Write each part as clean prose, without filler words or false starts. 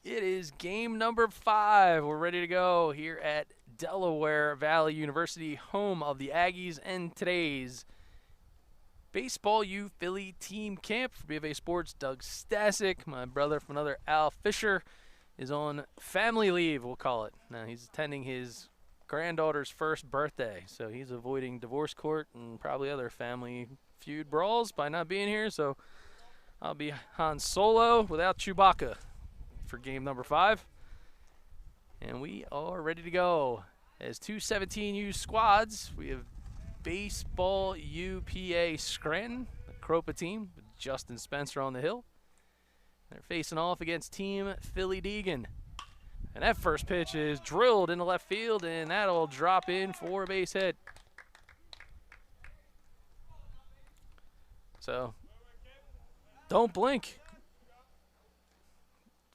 It is game number 5. We're ready to go here at Delaware Valley University, home of the Aggies, and today's Baseball U Philly team camp for B of A Sports. Doug Stasic, my brother from another Al Fisher, is on family leave, we'll call it. Now he's attending his granddaughter's first birthday, so he's avoiding divorce court and probably other family feud brawls by not being here, so I'll be Han Solo without Chewbacca for game number 5. And we are ready to go. As 217U squads, we have Baseball UPA Scranton, the Kropa team, with Justin Spencer on the hill. They're facing off against Team Philly Degan. And that first pitch is drilled into left field, and that'll drop in for a base hit. So, don't blink.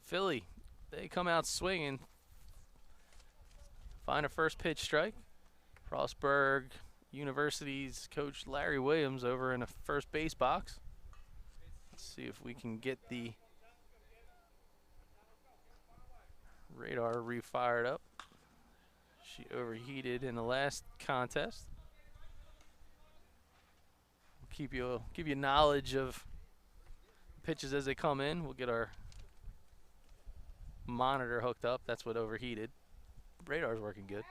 Philly, they come out swinging. Find a first pitch strike. Frostburg University's coach Larry Williams over in the first base box. Let's see if we can get the radar refired up. She overheated in the last contest. We'll give you knowledge of pitches as they come in. We'll get our monitor hooked up. That's what overheated. Radar's working good.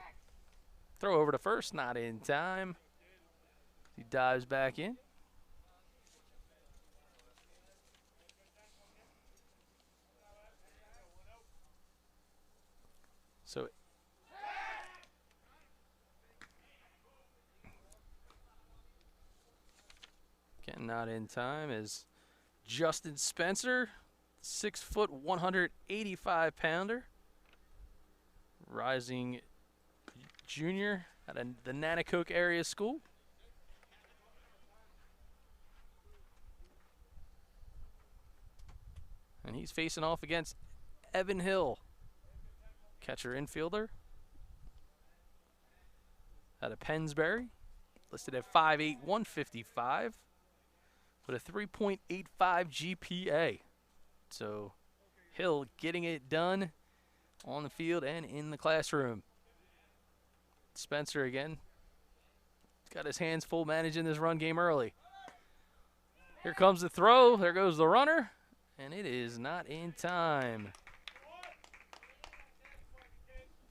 Throw over to first, not in time. He dives back in. So again, not in time is Justin Spencer, 6 foot, 185 pounder. Rising junior at the Nanticoke area school. And he's facing off against Evan Hill, catcher infielder out of Pennsbury, listed at 5'8", 155 with a 3.85 GPA. So Hill getting it done on the field and in the classroom. Spencer again got his hands full managing this run game early. Here comes the throw. There goes the runner, and it is not in time.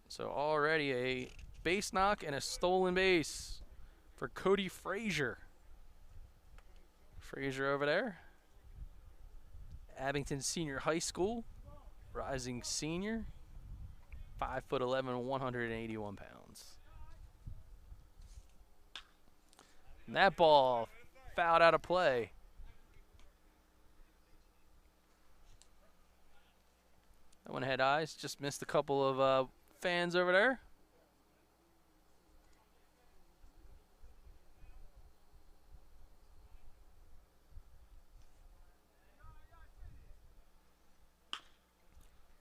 So already a base knock and a stolen base for Cody Frazier. Frazier over there. Abington Senior High School, rising senior. 5'11", 181 pounds. And that ball fouled out of play. That one had eyes. Just missed a couple of fans over there.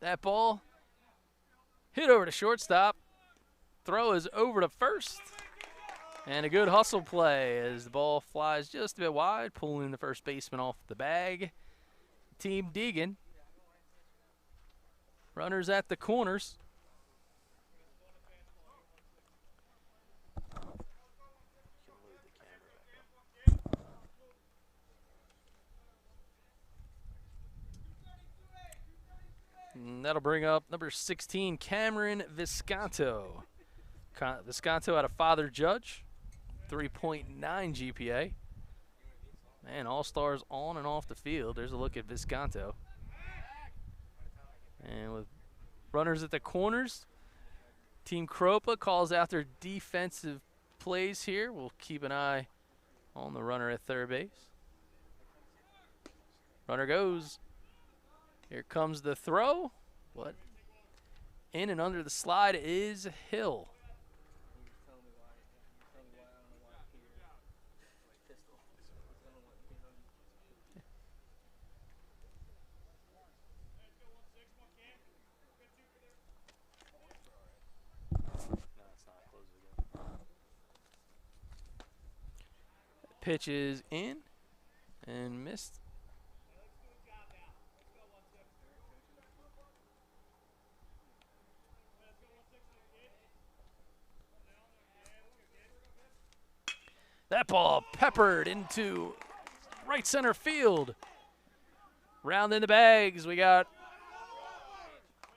That ball hit over to shortstop. Throw is over to first. And a good hustle play as the ball flies just a bit wide, pulling the first baseman off the bag. Team Degan. Runners at the corners. And that'll bring up number 16, Cameron Visconto. Visconto out of Father Judge, 3.9 GPA. Man, all-stars on and off the field. There's a look at Visconto. And with runners at the corners, Team Kropa calls out their defensive plays here. We'll keep an eye on the runner at third base. Runner goes. Here comes the throw. What? In and under the slide is Hill. Pitch is in and missed. That ball peppered into right center field. Round in the bags, we got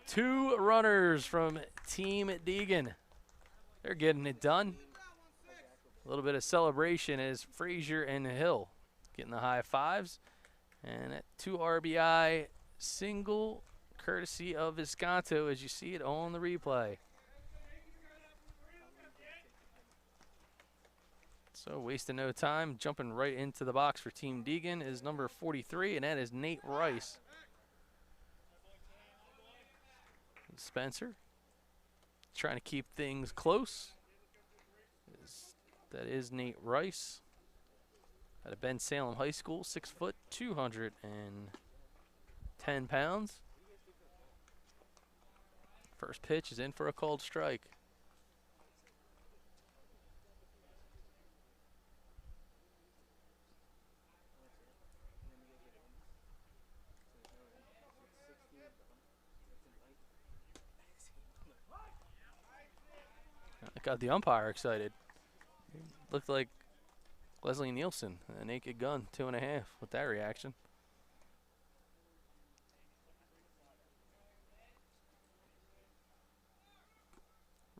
2 runners from Team Degan. They're getting it done. A little bit of celebration as Frazier and Hill getting the high fives. And a 2 RBI single courtesy of Visconto as you see it on the replay. So wasting no time, jumping right into the box for Team Degan is number 43, and that is Nate Rice. Spencer trying to keep things close. That is Nate Rice out of Ben Salem High School, 6 foot, 210 pounds. First pitch is in for a called strike. That got the umpire excited. Looked like Leslie Nielsen, a naked gun, 2.5 with that reaction.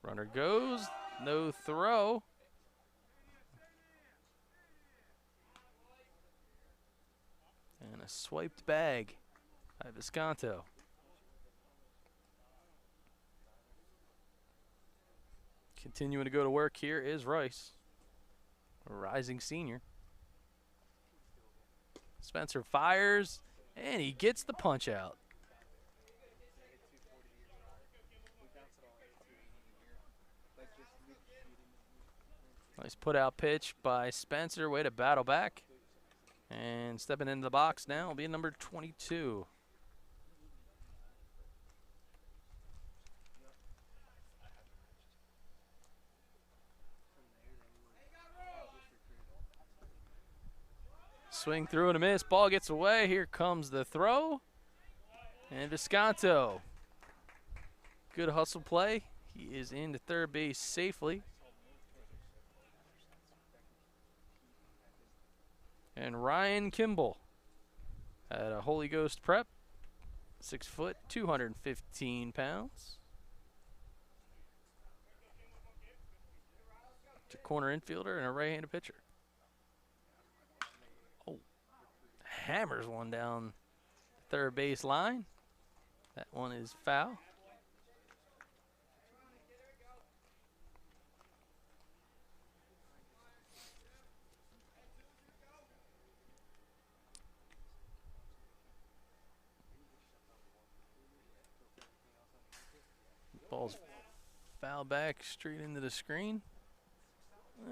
Runner goes, no throw. And a swiped bag by Visconto. Continuing to go to work here is Rice, a rising senior. Spencer fires, and he gets the punch out. Nice put out pitch by Spencer. Way to battle back. And stepping into the box now will be number 22. Swing through and a miss. Ball gets away. Here comes the throw. And Visconto. Good hustle play. He is into third base safely. And Ryan Kimball at a Holy Ghost prep. 6 foot, 215 pounds. It's a corner infielder and a right-handed pitcher. Hammers one down the third base line. That one is foul. Ball's foul back straight into the screen.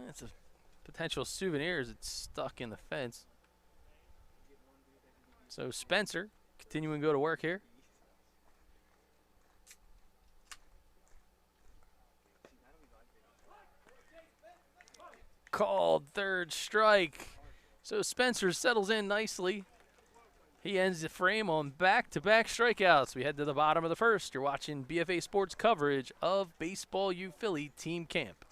It's a potential souvenir as it's stuck in the fence. So Spencer continuing to go to work here. Called third strike. So Spencer settles in nicely. He ends the frame on back-to-back strikeouts. We head to the bottom of the first. You're watching BFA Sports coverage of Baseball U Philly Team Camp.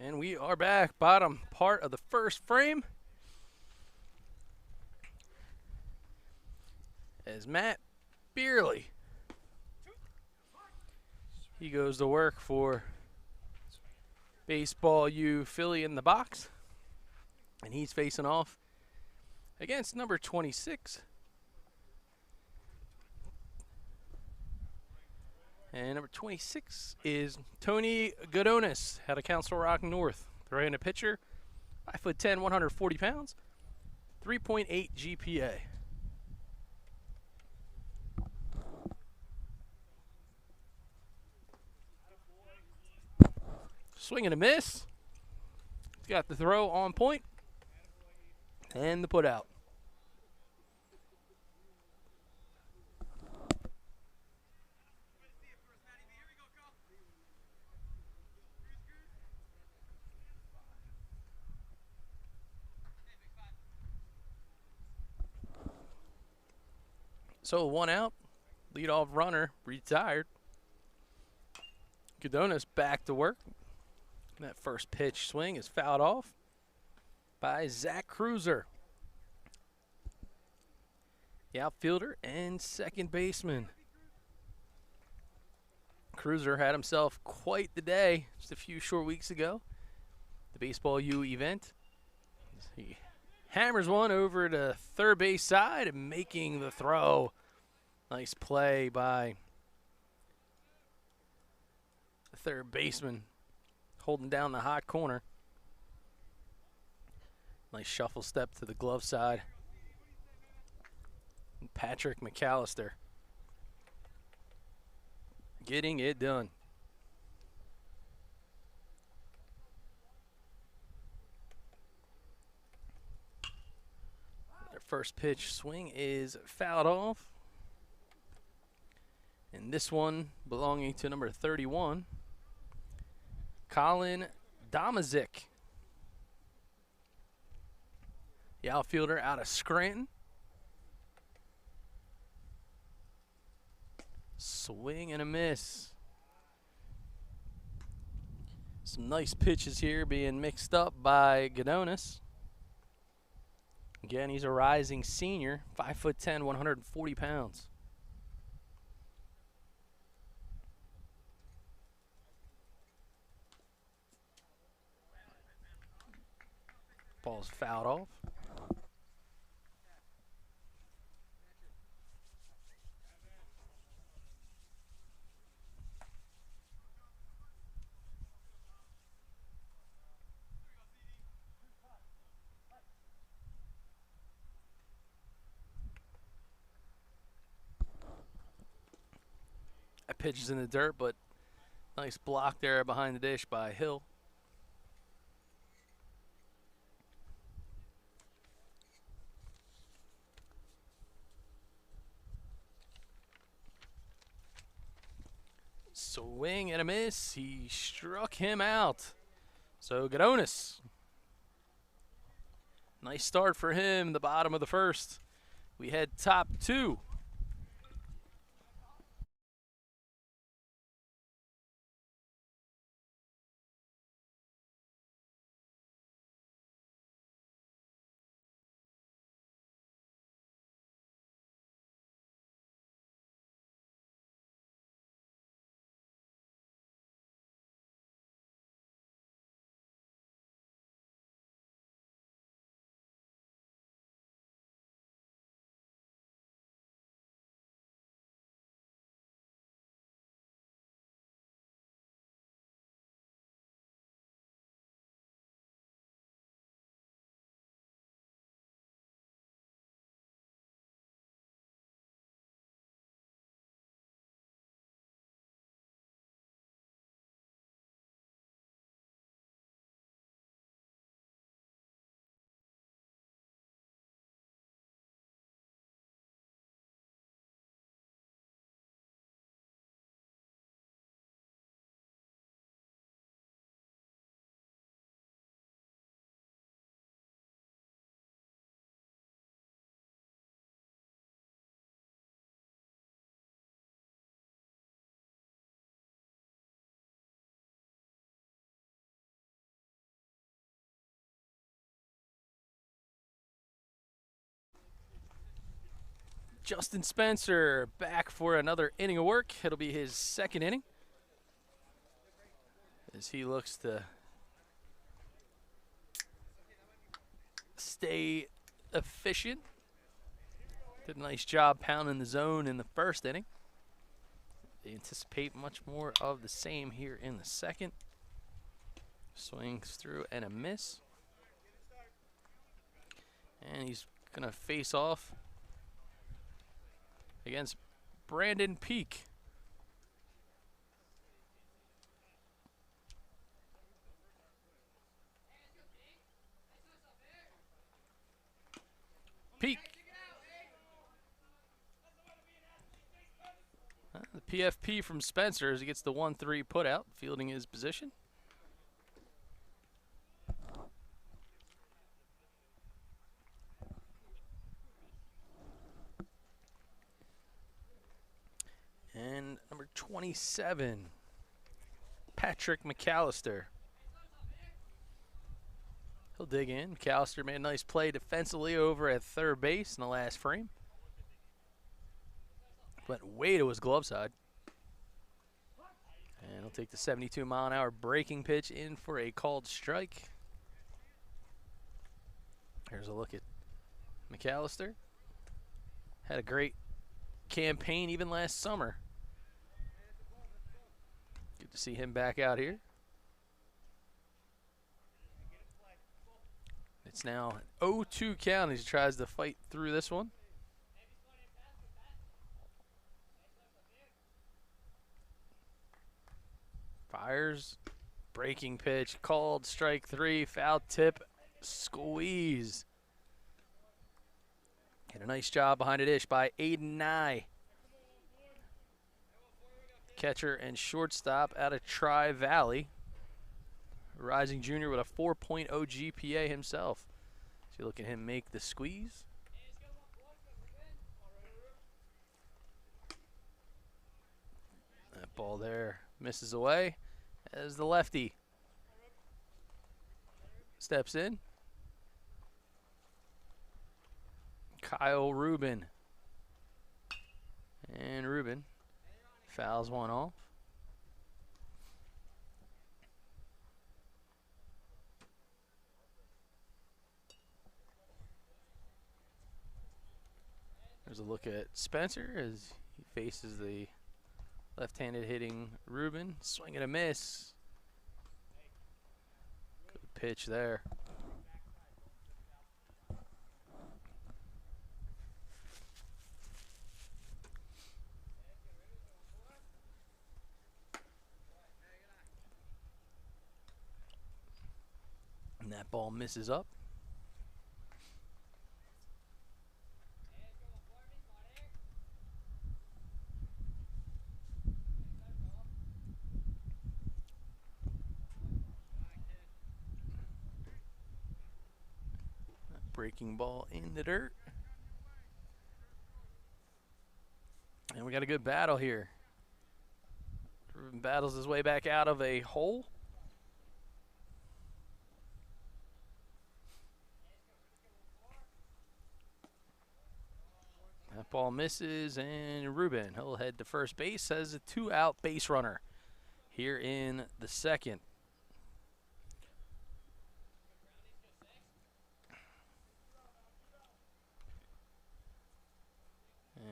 And we are back, bottom part of the first frame. As Matt Beerley, he goes to work for Baseball U Philly in the box. And he's facing off against number 26. And number 26 is Tony Godonis out of Council Rock North. The right-handed pitcher, 5'10", 140 pounds, 3.8 GPA. Swing and a miss. He's got the throw on point and the put out. So 1 out, leadoff runner retired. Godonis back to work. That first pitch swing is fouled off by Zach Cruiser, the outfielder and second baseman. Cruiser had himself quite the day just a few short weeks ago, the Baseball U event. He hammers one over to third base side and making the throw. Nice play by the third baseman, holding down the hot corner. Nice shuffle step to the glove side. And Patrick McAllister getting it done. Their first pitch swing is fouled off. And this one belonging to number 31, Colin Domazik, the outfielder out of Scranton. Swing and a miss. Some nice pitches here being mixed up by Godonis. Again, he's a rising senior, 5'10", 140 pounds. Ball's fouled off. That pitch is in the dirt, but nice block there behind the dish by Hill. Swing and a miss. He struck him out. So Godonis, nice start for him, the bottom of the first. We head top 2. Justin Spencer back for another inning of work. It'll be his second inning as he looks to stay efficient. Did a nice job pounding the zone in the first inning. They anticipate much more of the same here in the second. Swings through and a miss. And he's going to face off against Brandon Peak. Peak. The PFP from Spencer as he gets the 1-3 put out, fielding his position. And number 27, Patrick McAllister. He'll dig in. McAllister made a nice play defensively over at third base in the last frame. Went way to his glove side. And he'll take the 72-mile-an-hour breaking pitch in for a called strike. Here's a look at McAllister. Had a great campaign even last summer. Good to see him back out here. It's now 0-2 count as he tries to fight through this one. Fires, breaking pitch, called strike 3, foul tip, squeeze. And a nice job behind the dish by Aiden Nye. Catcher and shortstop out of Tri-Valley. Rising junior with a 4.0 GPA himself. So you look at him make the squeeze. That ball there misses away as the lefty steps in. Kyle Rubin. And Rubin fouls one off. There's a look at Spencer as he faces the left-handed hitting Rubin. Swing and a miss. Good pitch there. And that ball misses up. Breaking ball in the dirt. And we got a good battle here. Rubin battles his way back out of a hole. That ball misses, and Rubin, he'll head to first base as a 2-out base runner here in the second.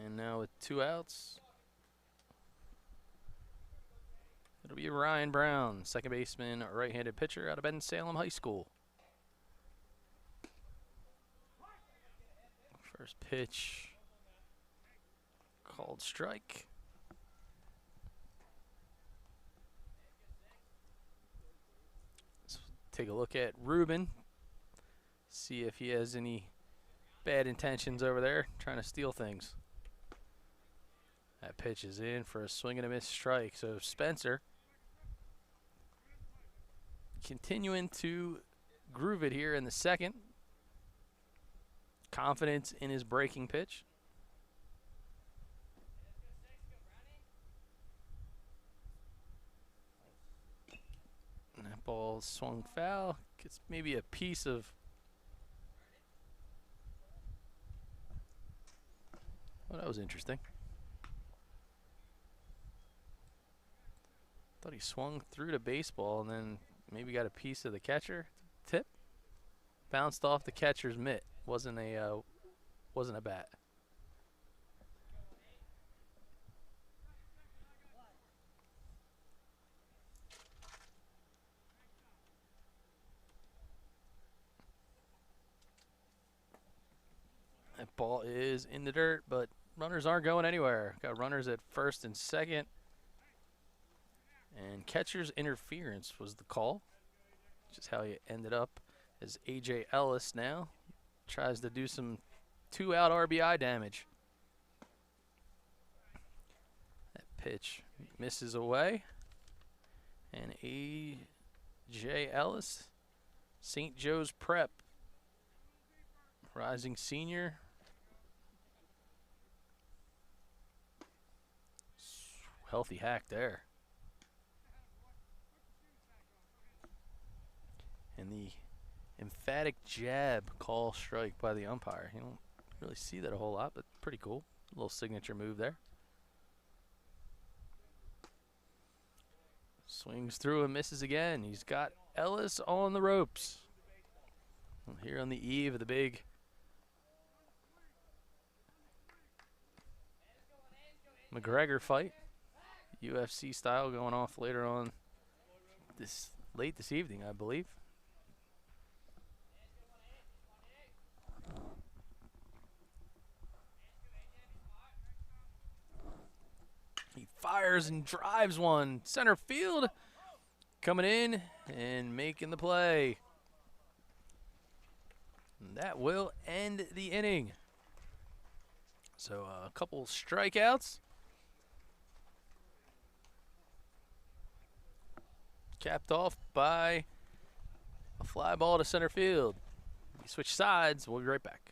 And now with 2 outs, it'll be Ryan Brown, second baseman, right-handed pitcher out of Bensalem High School. First pitch, called strike. Let's take a look at Rubin, see if he has any bad intentions over there, trying to steal things. That pitch is in for a swing and a miss strike. So Spencer continuing to groove it here in the second. Confidence in his breaking pitch. And that ball swung foul. Gets maybe a piece of Well, that was interesting. Thought he swung through the baseball and then maybe got a piece of the catcher tip. Bounced off the catcher's mitt. Wasn't a bat. That ball is in the dirt, but runners aren't going anywhere. Got runners at first and second. And catcher's interference was the call, which is how he ended up as A.J. Ellis now tries to do some 2-out RBI damage. That pitch misses away. And A.J. Ellis, St. Joe's Prep, rising senior. Healthy hack there. And the emphatic jab call strike by the umpire. You don't really see that a whole lot, but pretty cool. A little signature move there. Swings through and misses again. He's got Ellis on the ropes. Here on the eve of the big McGregor fight. UFC style going off later on late this evening, I believe. He fires and drives one. Center field coming in and making the play. And that will end the inning. So a couple strikeouts. Capped off by a fly ball to center field. We switch sides. We'll be right back.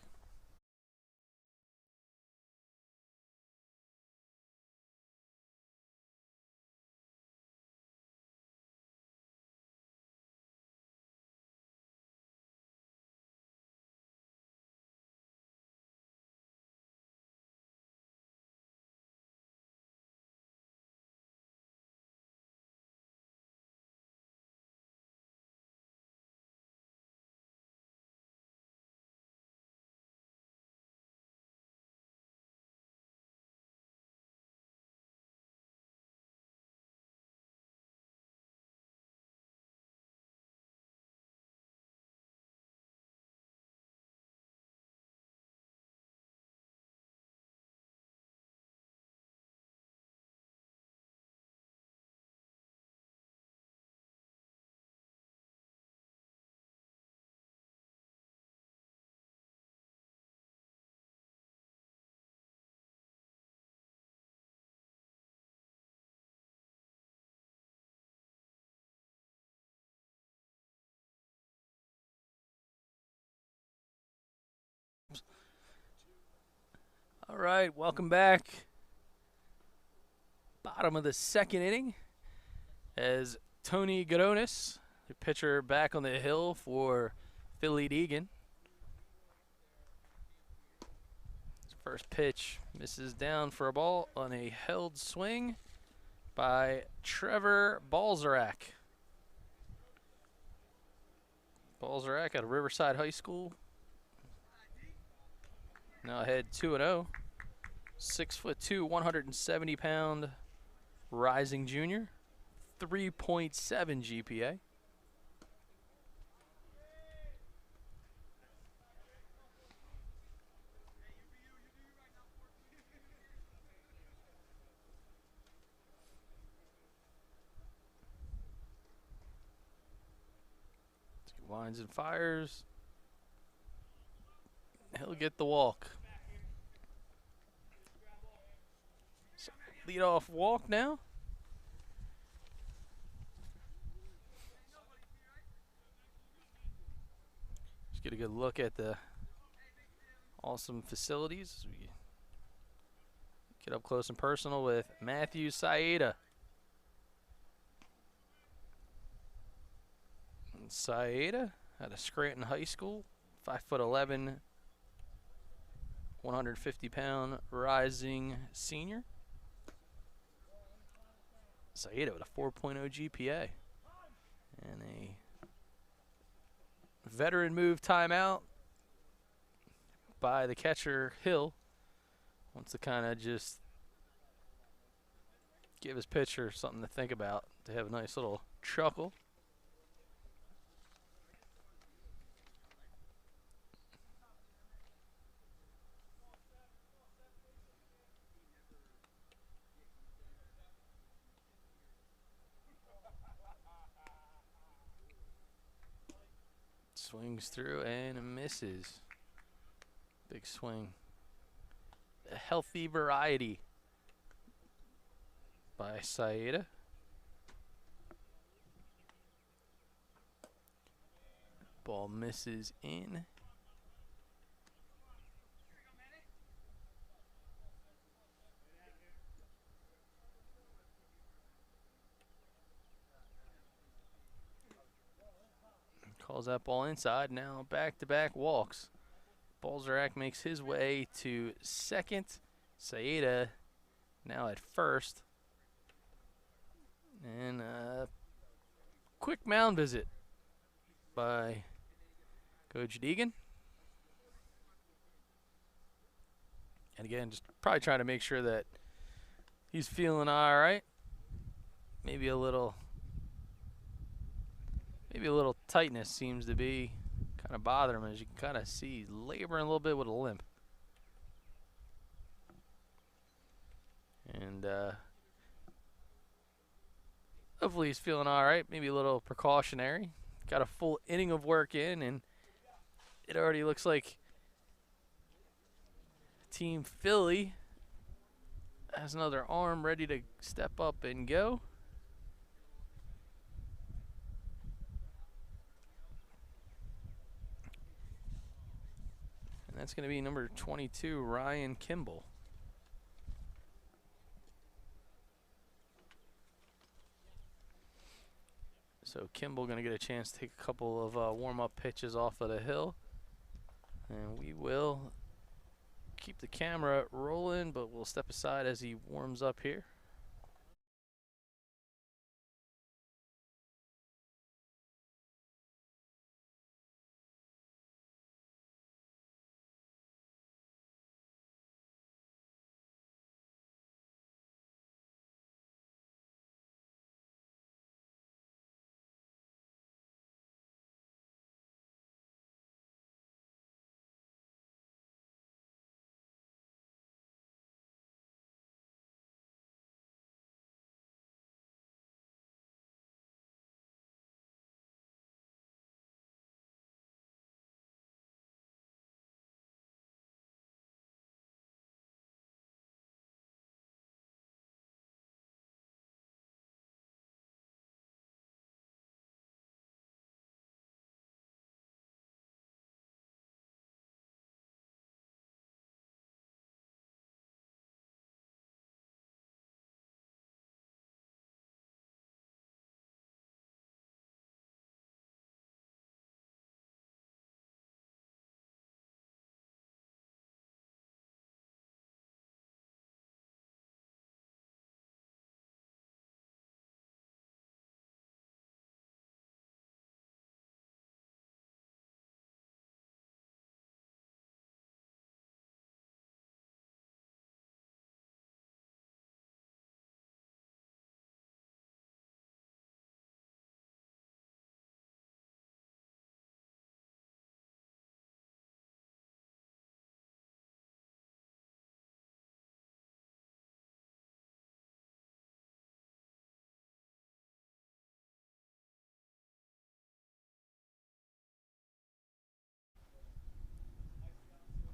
All right, welcome back. Bottom of the second inning as Tony Gadonis, the pitcher, back on the hill for Philly Degan. His first pitch misses down for a ball on a held swing by Trevor Balzarak. Balzarak out of Riverside High School. Now ahead 2-0. 6'2", 170-pound rising junior. 3.7 GPA. He winds and fires. He'll get the walk. So lead off walk now. Let's get a good look at the awesome facilities as we get up close and personal with Matthew Saeda. And Saeda out of Scranton High School, 5'11", 150-pound rising senior. Saeda with a 4.0 GPA. And a veteran move timeout by the catcher, Hill. Wants to kind of just give his pitcher something to think about, to have a nice little chuckle. Swings through and misses. Big swing. A healthy variety by Saeda. Ball misses in. Calls that ball inside. Now back-to-back walks. Balzarak makes his way to second. Saeda now at first. And a quick mound visit by Coach Degan. And again, just probably trying to make sure that he's feeling all right. Maybe a little tightness seems to be kind of bothering him, as you can kind of see he's laboring a little bit with a limp. And hopefully he's feeling all right. Maybe a little precautionary. Got a full inning of work in, and it already looks like Team Philly has another arm ready to step up and go. And that's going to be number 22, Ryan Kimball. So Kimball going to get a chance to take a couple of warm-up pitches off of the hill. And we will keep the camera rolling, but we'll step aside as he warms up here.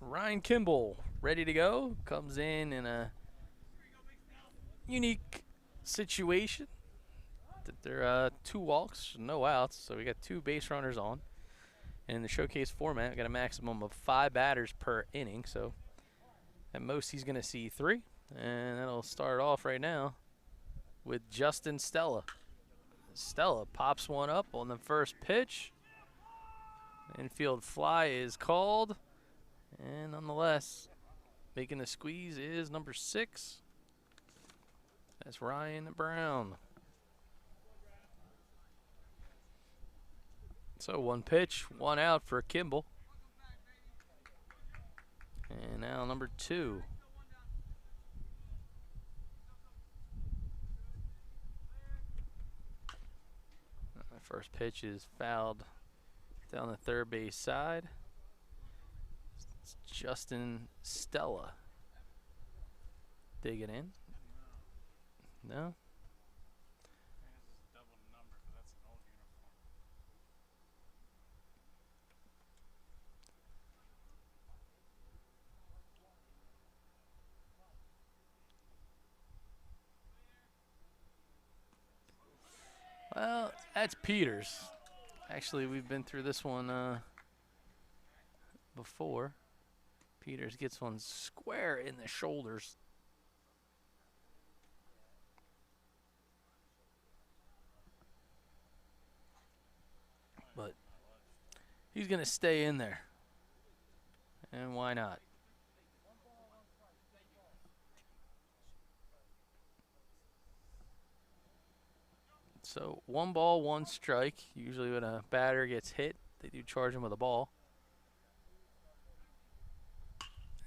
Ryan Kimball ready to go. Comes in a unique situation. There are 2 walks, no outs, so we got 2 base runners on. And in the showcase format, we got a maximum of 5 batters per inning, so at most he's going to see 3. And that'll start off right now with Justin Stella. Stella pops one up on the first pitch. Infield fly is called. And nonetheless, Making the squeeze is number 6. That's Ryan Brown. So 1 pitch, 1 out for Kimball. And now number 2. First pitch is fouled down the third base side. It's Justin Stella. Digging in. No. Well, that's Peters. Actually, we've been through this one before. Peters gets one square in the shoulders. But he's going to stay in there. And why not? So 1 ball, 1 strike. Usually when a batter gets hit, they do charge him with a ball.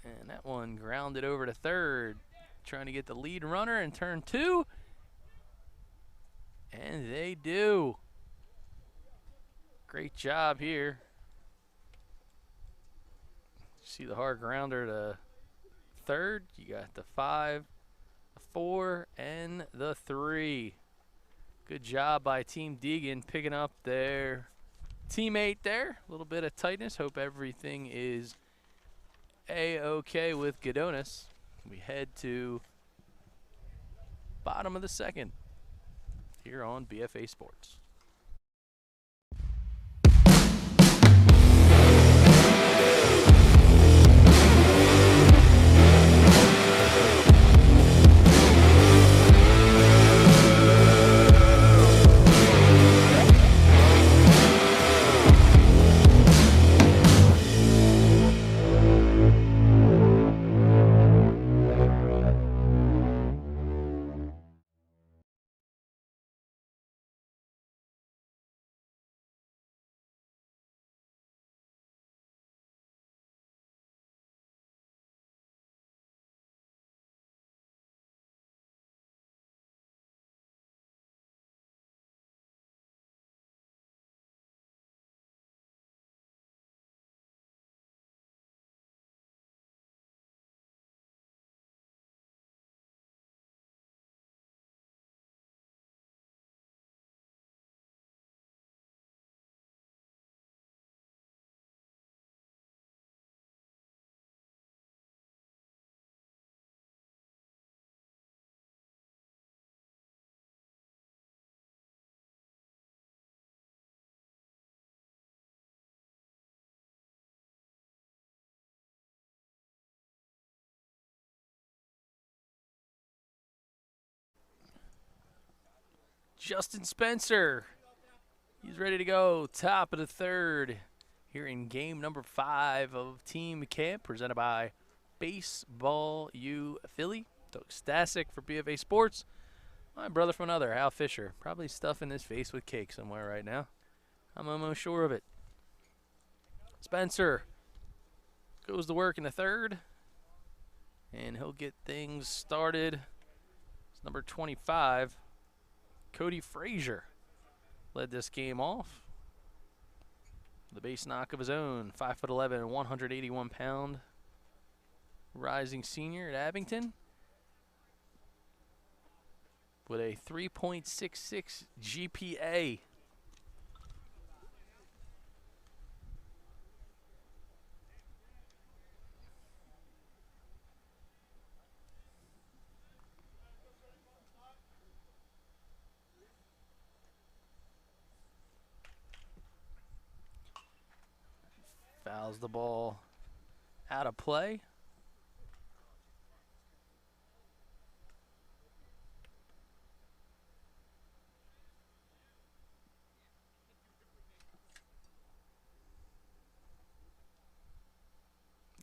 And that one grounded over to third. Trying to get the lead runner in turn 2. And they do. Great job here. See the hard grounder to third. You got the 5, the 4, and the 3. Good job by Team Degan picking up their teammate there. A little bit of tightness. Hope everything is A-okay with Gadonis. We head to bottom of the 2nd here on BFA Sports. Justin Spencer. He's ready to go. Top of the 3rd here in game number 5 of Team Camp, presented by Baseball U Philly. Doug Stasic for BFA Sports. My brother from another, Al Fisher. Probably stuffing his face with cake somewhere right now. I'm almost sure of it. Spencer goes to work in the 3rd. And he'll get things started. It's number 25. Cody Frazier led this game off. The base knock of his own, 5'11", 181-pound rising senior at Abington with a 3.66 GPA. Fouls the ball out of play.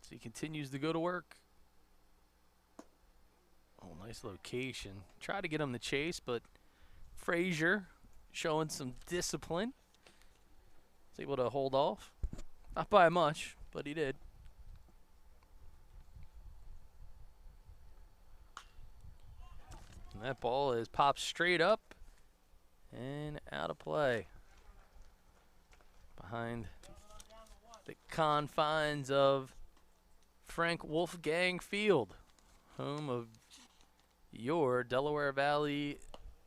So he continues to go to work. Nice location. Try to get him to chase, but Frazier showing some discipline. Was able to hold off. Not by much, but he did. And that ball is popped straight up and out of play. Behind the confines of Frank Wolfgang Field, home of your Delaware Valley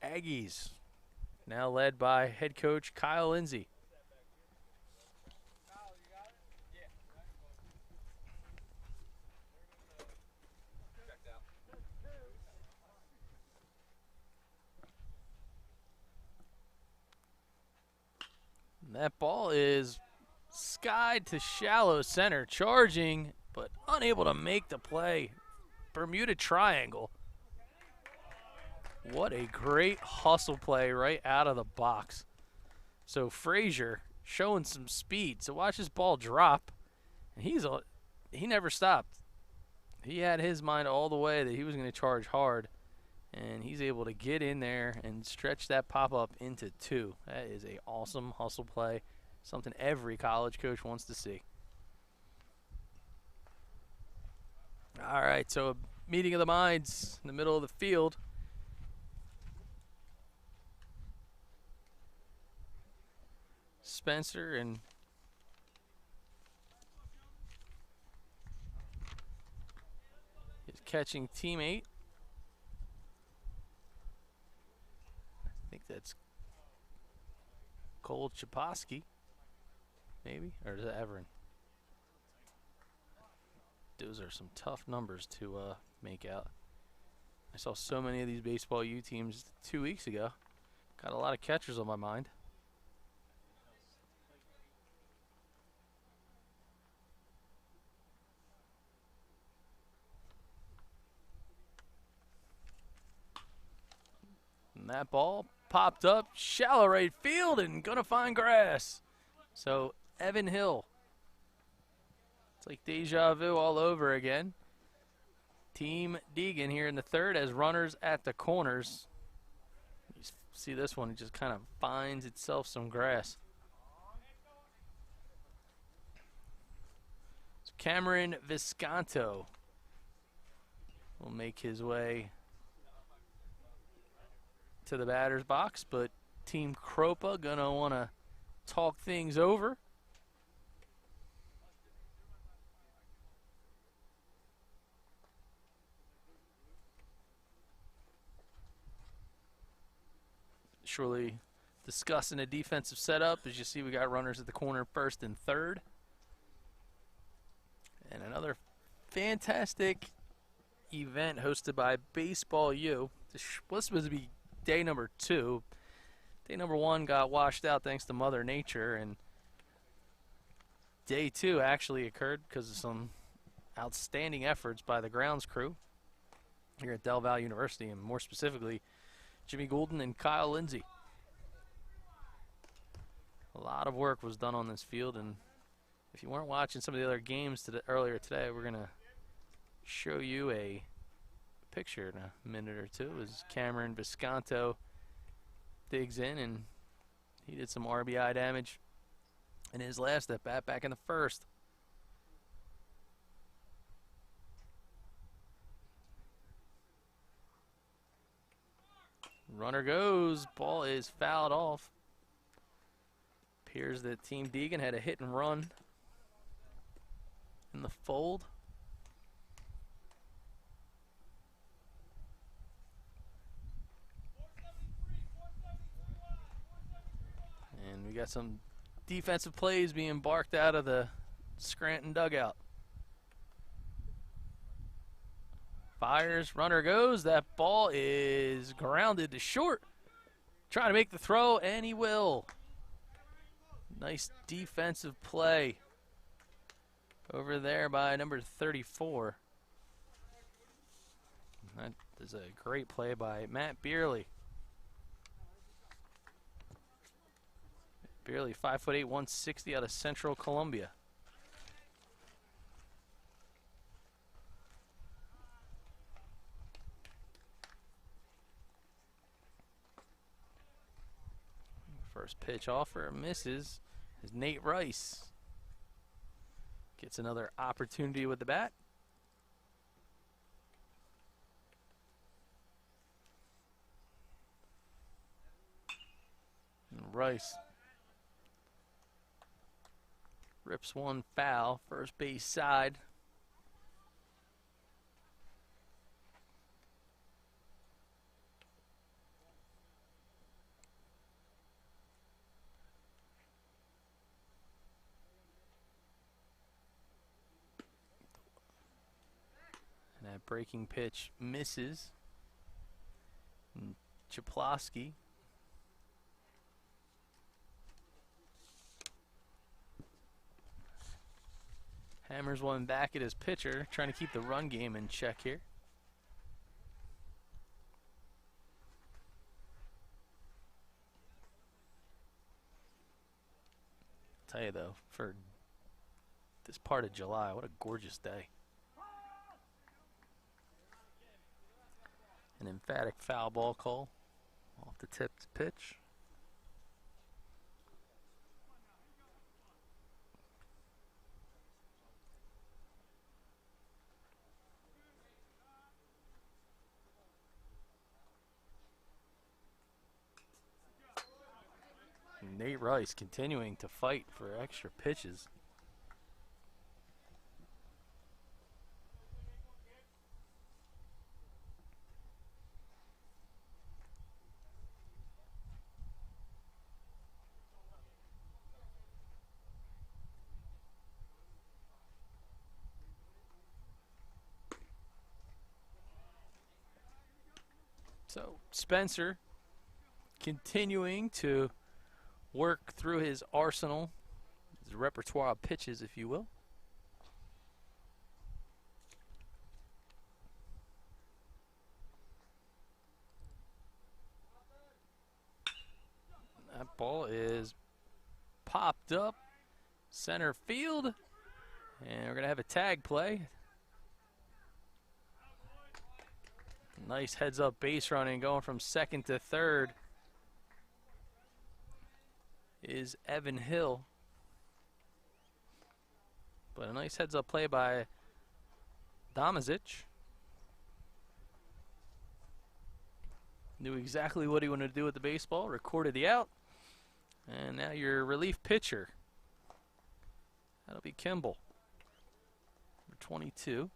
Aggies, now led by head coach Kyle Lindsay. And that ball is skied to shallow center, charging, but unable to make the play. Bermuda Triangle. What a great hustle play right out of the box. So Frazier showing some speed. So watch this ball drop. And he never stopped. He had his mind all the way that he was going to charge hard. And he's able to get in there and stretch that pop-up into 2. That is an awesome hustle play. Something every college coach wants to see. All right, so a meeting of the minds in the middle of the field. Spencer and his catching teammate. I think that's Cole Chaposky, maybe, or is it Everin? Those are some tough numbers to make out. I saw so many of these baseball U teams 2 weeks ago. Got a lot of catchers on my mind. And that ball popped up, shallow right field, and gonna find grass. So Evan Hill. It's like deja vu all over again. Team Degan here in the third as runners at the corners. You see this one, it just kind of finds itself some grass. So Cameron Visconto will make his way to the batter's box, but Team Kropa gonna want to talk things over. Surely discussing a defensive setup. As you see, we got runners at the corner, first and third. And another fantastic event hosted by Baseball U. This was supposed to be day number 2. Day number 1 got washed out thanks to Mother Nature, and day 2 actually occurred because of some outstanding efforts by the grounds crew here at Delaware Valley University, and more specifically Jimmy Goulden and Kyle Lindsay. A lot of work was done on this field, and if you weren't watching some of the other games earlier today, we're going to show you a picture in a minute or two as Cameron Visconto digs in, and he did some RBI damage in his last at bat back in the first. Runner goes, ball is fouled off. Appears that Team Degan had a hit and run in the fold. And we got some defensive plays being barked out of the Scranton dugout. Fires, runner goes. That ball is grounded to short. Trying to make the throw, and he will. Nice defensive play over there by number 34. That is a great play by Matt Beerley. Beerley, 5'8", 160 out of Central Columbia. First pitch offer misses. Is Nate Rice. Gets another opportunity with the bat. And Rice rips one foul, first base side. And that breaking pitch misses. And Chaplowski hammers one back at his pitcher, trying to keep the run game in check here. I'll tell you though, for this part of July, what a gorgeous day. An emphatic foul ball call off the tipped pitch. Nate Rice continuing to fight for extra pitches. So Spencer continuing to work through his arsenal, his repertoire of pitches, if you will. That ball is popped up center field, and we're going to have a tag play. Nice heads-up base running, going from second to third is Evan Hill. But a nice heads-up play by Domazic. Knew exactly what he wanted to do with the baseball, recorded the out. And now your relief pitcher. That'll be Kimball, number 22.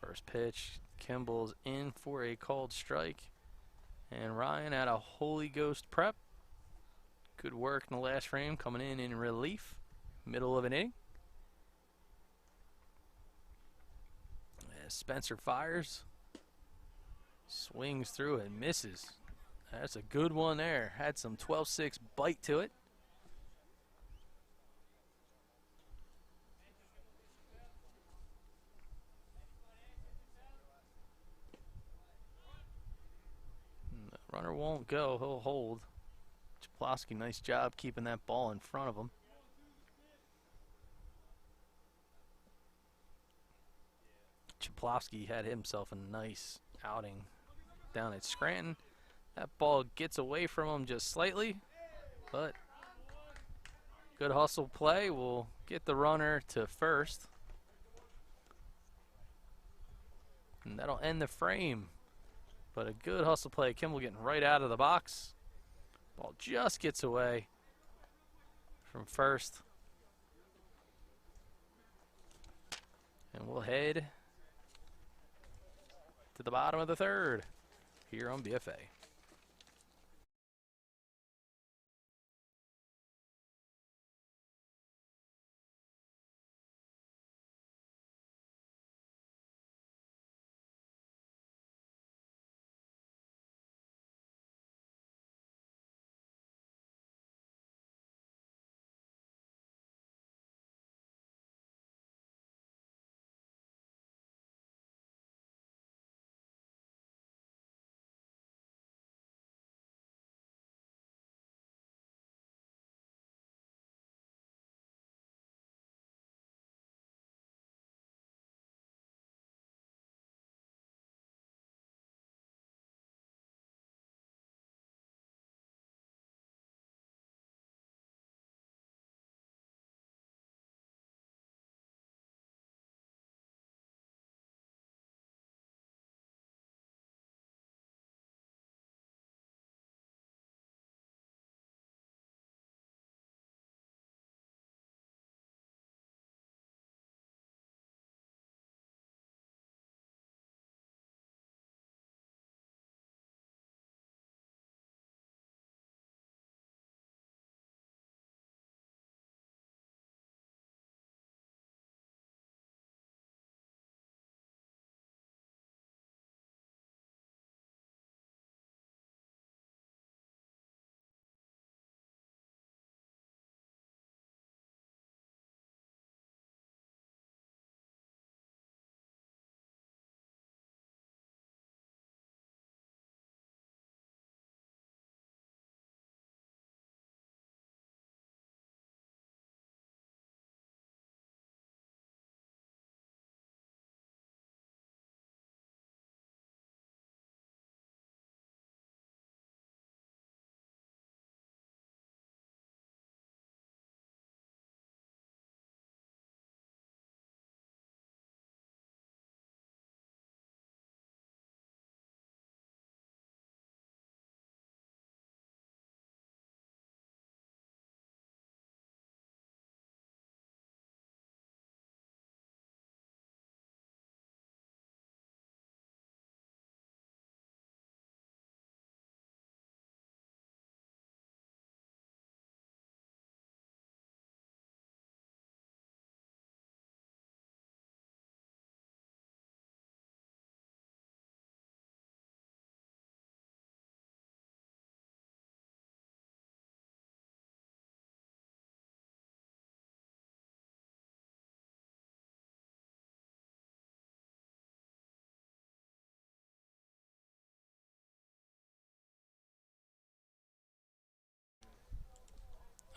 First pitch, Kimball's in for a called strike. And Ryan at a Holy Ghost prep. Good work in the last frame, coming in relief, middle of an inning. As Spencer fires, swings through and misses. That's a good one there. Had some 12-6 bite to it. Runner won't go, he'll hold. Chaplowski, nice job keeping that ball in front of him. Chaplowski had himself a nice outing down at Scranton. That ball gets away from him just slightly, but good hustle play will get the runner to first. And that'll end the frame. But a good hustle play. Kimball getting right out of the box. Ball just gets away from first. And we'll head to the bottom of the third here on BFA.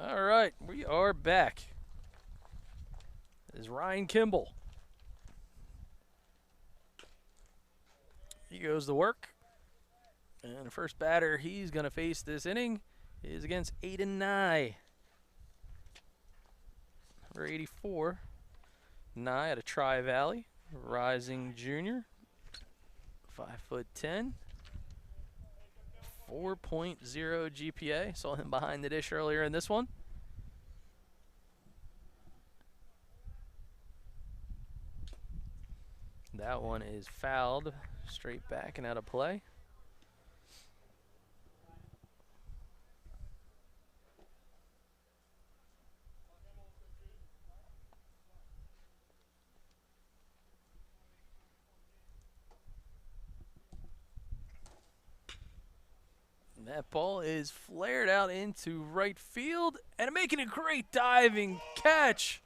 All right, we are back. This is Ryan Kimball. He goes to work. And the first batter he's going to face this inning is against Aiden Nye. Number 84. Nye out of Tri-Valley. Rising junior. 5'10". 4.0 GPA. Saw him behind the dish earlier in this one. That one is fouled. Straight back and out of play. That ball is flared out into right field and making a great diving catch.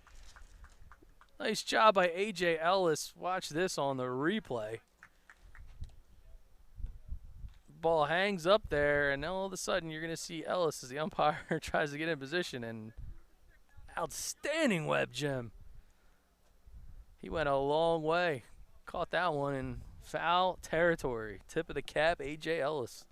Nice job by A.J. Ellis. Watch this on the replay. Ball hangs up there, and all of a sudden you're going to see Ellis as the umpire tries to get in position. And outstanding web gem. He went a long way. Caught that one in foul territory. Tip of the cap, A.J. Ellis.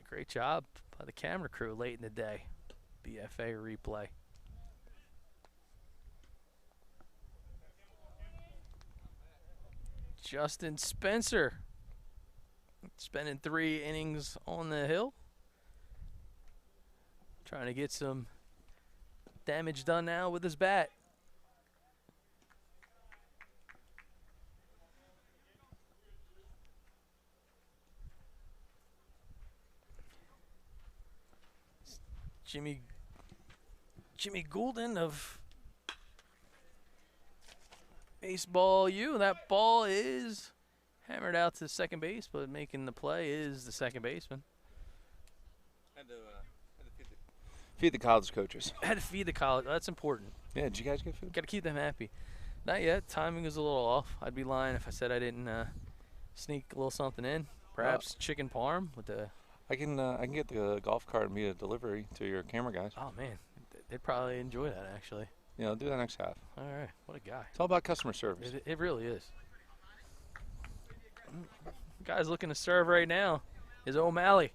Great job by the camera crew late in the day. BFA replay. Justin Spencer spending 3 innings on the hill. Trying to get some damage done now with his bat. Jimmy Goulden of Baseball U. That ball is hammered out to second base, but making the play is the second baseman. Had to feed the college coaches. Had to feed the college. That's important. Yeah, did you guys get food? Got to keep them happy. Not yet. Timing is a little off. I'd be lying if I said I didn't sneak a little something in. Perhaps chicken parm with the. I can get the golf cart and meet a delivery to your camera guys. Oh man, they'd probably enjoy that actually. Yeah, I'll do that next half. All right, what a guy. It's all about customer service. It really is. Guy's looking to serve right now is O'Malley.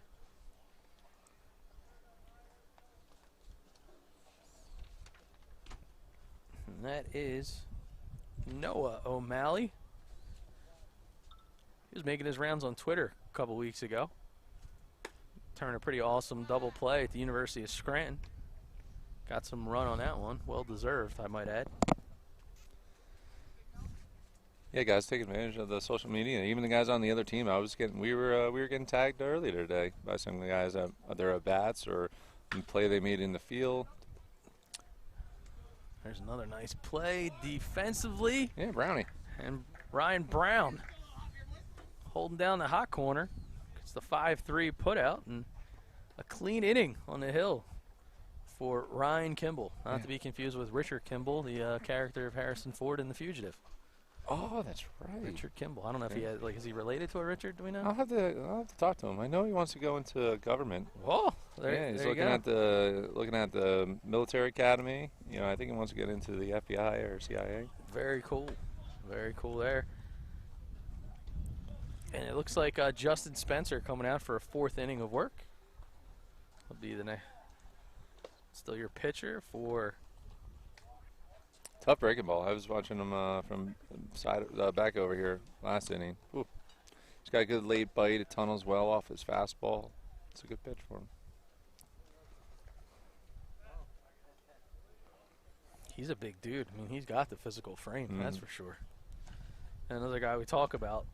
And that is Noah O'Malley. He was making his rounds on Twitter a couple weeks ago. Turned a pretty awesome double play at the University of Scranton. Got some run on that one. Well deserved, I might add. Yeah, guys, take advantage of the social media. Even the guys on the other team, we were getting tagged earlier today by some of the guys at their at bats or the play they made in the field. There's another nice play defensively. Yeah, Brownie. And Ryan Brown holding down the hot corner. It's the 5-3 putout and a clean inning on the hill for Ryan Kimball. Not to be confused with Richard Kimball, the character of Harrison Ford in The Fugitive. Oh, that's right. Richard Kimball. I don't know if he has, is he related to a Richard? Do we know? I'll have to talk to him. I know he wants to go into government. Oh, he's looking at the military academy. You know, I think he wants to get into the FBI or CIA. Very cool. Very cool there. And it looks like Justin Spencer coming out for a 4th inning of work. Will be the next. Still your pitcher for. Tough breaking ball. I was watching him from side back over here last inning. Ooh. He's got a good late bite. It tunnels well off his fastball. It's a good pitch for him. He's a big dude. I mean, he's got the physical frame, that's for sure. And another guy we talk about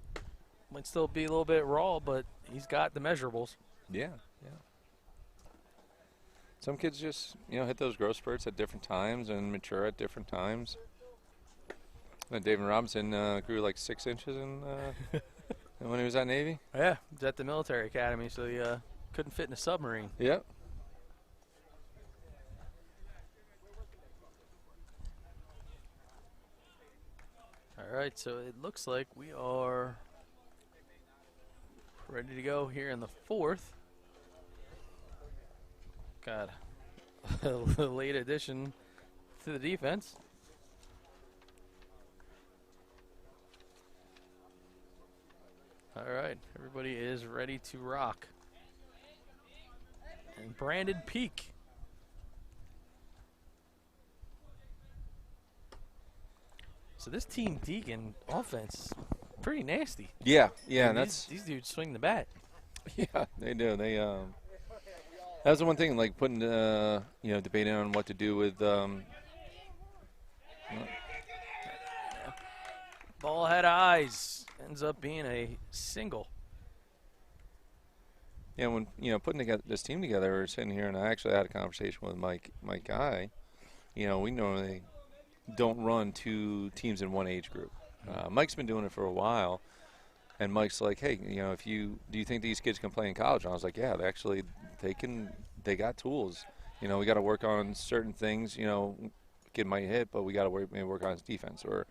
might still be a little bit raw, but he's got the measurables. Yeah, yeah. Some kids just, hit those growth spurts at different times and mature at different times. And David Robinson grew like 6 inches when he was at Navy. Yeah, he was at the military academy, so he couldn't fit in a submarine. Yep. All right, so it looks like we are ready to go here in the fourth. Got a late addition to the defense. All right, everybody is ready to rock. And Brandon Peak. So this team Degan offense, pretty nasty. Yeah, And and these dudes swing the bat. yeah, they do. They that's the one thing, like putting debating on what to do with Ball had eyes. Ends up being a single. Yeah, when putting together this team together, we were sitting here, and I actually had a conversation with Mike Guy. We normally don't run two teams in one age group. Mike's been doing it for a while, and Mike's like, "Hey, do you think these kids can play in college?" And I was like, "Yeah, they can. They got tools. We got to work on certain things. Kid might hit, but we got to work on his defense, or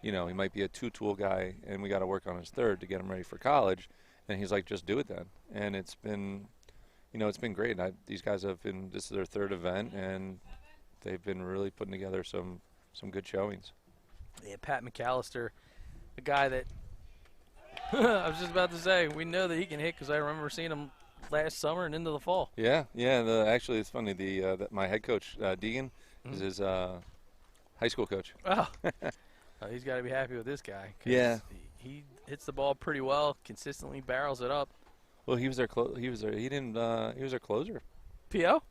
he might be a two-tool guy, and we got to work on his third to get him ready for college." And he's like, "Just do it then." And it's been great. These guys this is their third event, and they've been really putting together some good showings. Yeah, Pat McAllister, a guy that I was just about to say, we know that he can hit because I remember seeing him last summer and into the fall. Yeah. Actually, it's funny. My head coach, Degan, is his high school coach. Oh, he's got to be happy with this guy. Yeah. He hits the ball pretty well, consistently barrels it up. Well, he was their he was their closer. P.O.?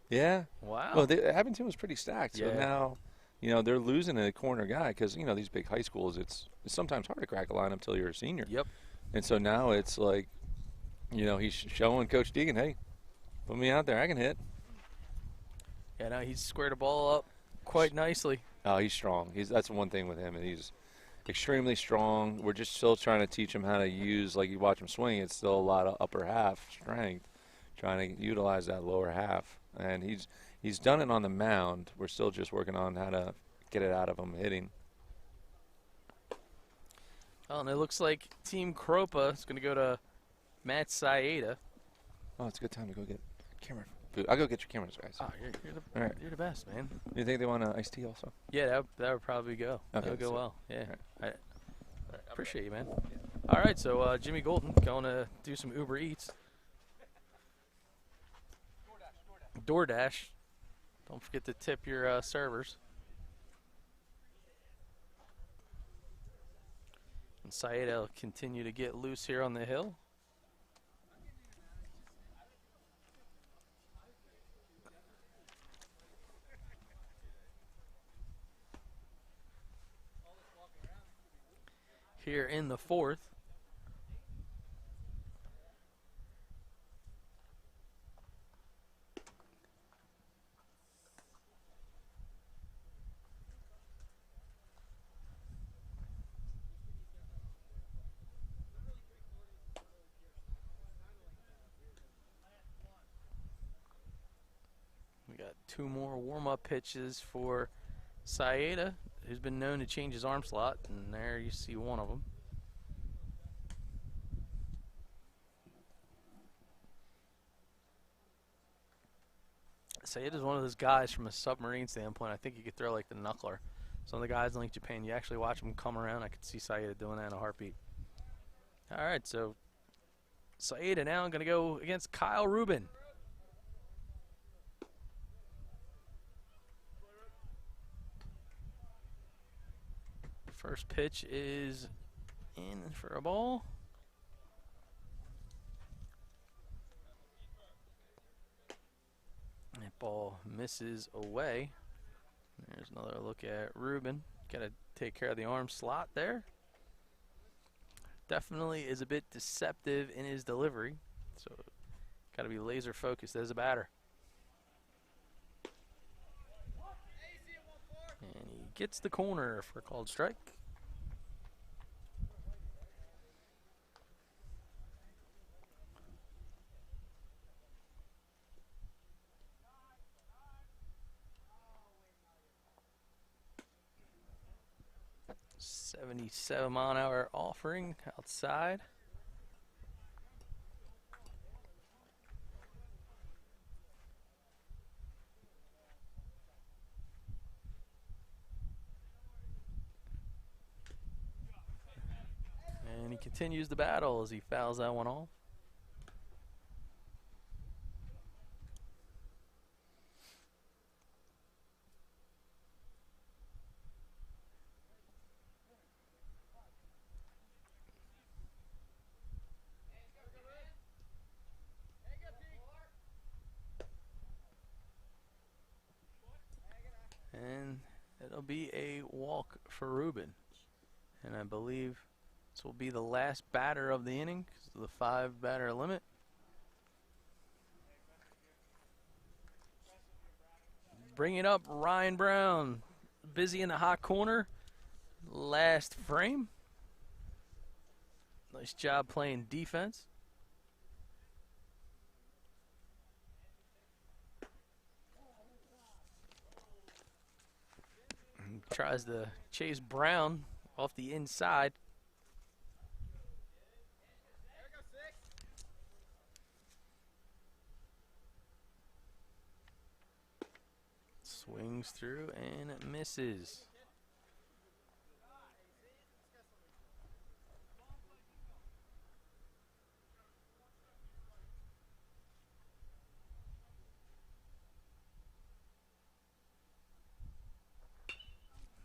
Yeah. Wow. Well, Abington was pretty stacked. So Yeah. now, they're losing a corner guy because, these big high schools, it's sometimes hard to crack a lineup until you're a senior. Yep. And so now it's like, he's showing Coach Degan, hey, put me out there, I can hit. Yeah, no, he's squared the ball up quite nicely. Oh, he's strong. That's one thing with him, and he's extremely strong. We're just still trying to teach him how to use, like you watch him swing, it's still a lot of upper half strength, trying to utilize that lower half. And he's done it on the mound. We're still just working on how to get it out of him hitting. Oh, and it looks like Team Kropa is going to go to Matt Saeda. Oh, it's a good time to go get camera food. I'll go get your cameras, guys. Oh, you're the best, man. You think they want an iced tea also? Yeah, that would probably go. Okay, that would go so- well. Yeah. Right. I appreciate you, man. All right, so Jimmy Golden going to do some Uber Eats. DoorDash. Don't forget to tip your servers. And Saeda will continue to get loose here on the hill. Here in the fourth. We got two more warm-up pitches for Saeda, who's been known to change his arm slot, and there you see one of them. Saeda's one of those guys from a submarine standpoint. I think you could throw like the knuckler. Some of the guys in like Japan, you actually watch them come around. I could see Saeda doing that in a heartbeat. All right, so Saeda now going to go against Kyle Rubin. First pitch is in for a ball. That ball misses away. There's another look at Rubin. Got to take care of the arm slot there. Definitely is a bit deceptive in his delivery. So got to be laser focused as a batter. And he gets the corner for a called strike. .77 mile an hour offering outside. continues the battle as he fouls that one off. And it'll be a walk for Ruben. And I believe this will be the last batter of the inning because of the 5-batter limit. Bringing up Ryan Brown. Busy in the hot corner. Last frame. Nice job playing defense. Tries to chase Brown off the inside. Swings through and misses.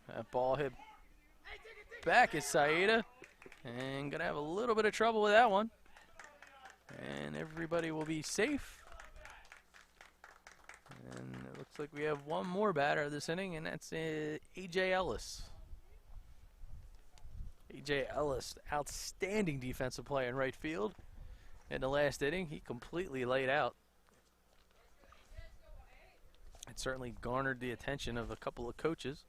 That ball hit back at Saeda, and gonna have a little bit of trouble with that one. And everybody will be safe. And it looks like we have one more batter this inning, and that's A.J. Ellis. A.J. Ellis, outstanding defensive play in right field. In the last inning, he completely laid out. It certainly garnered the attention of a couple of coaches.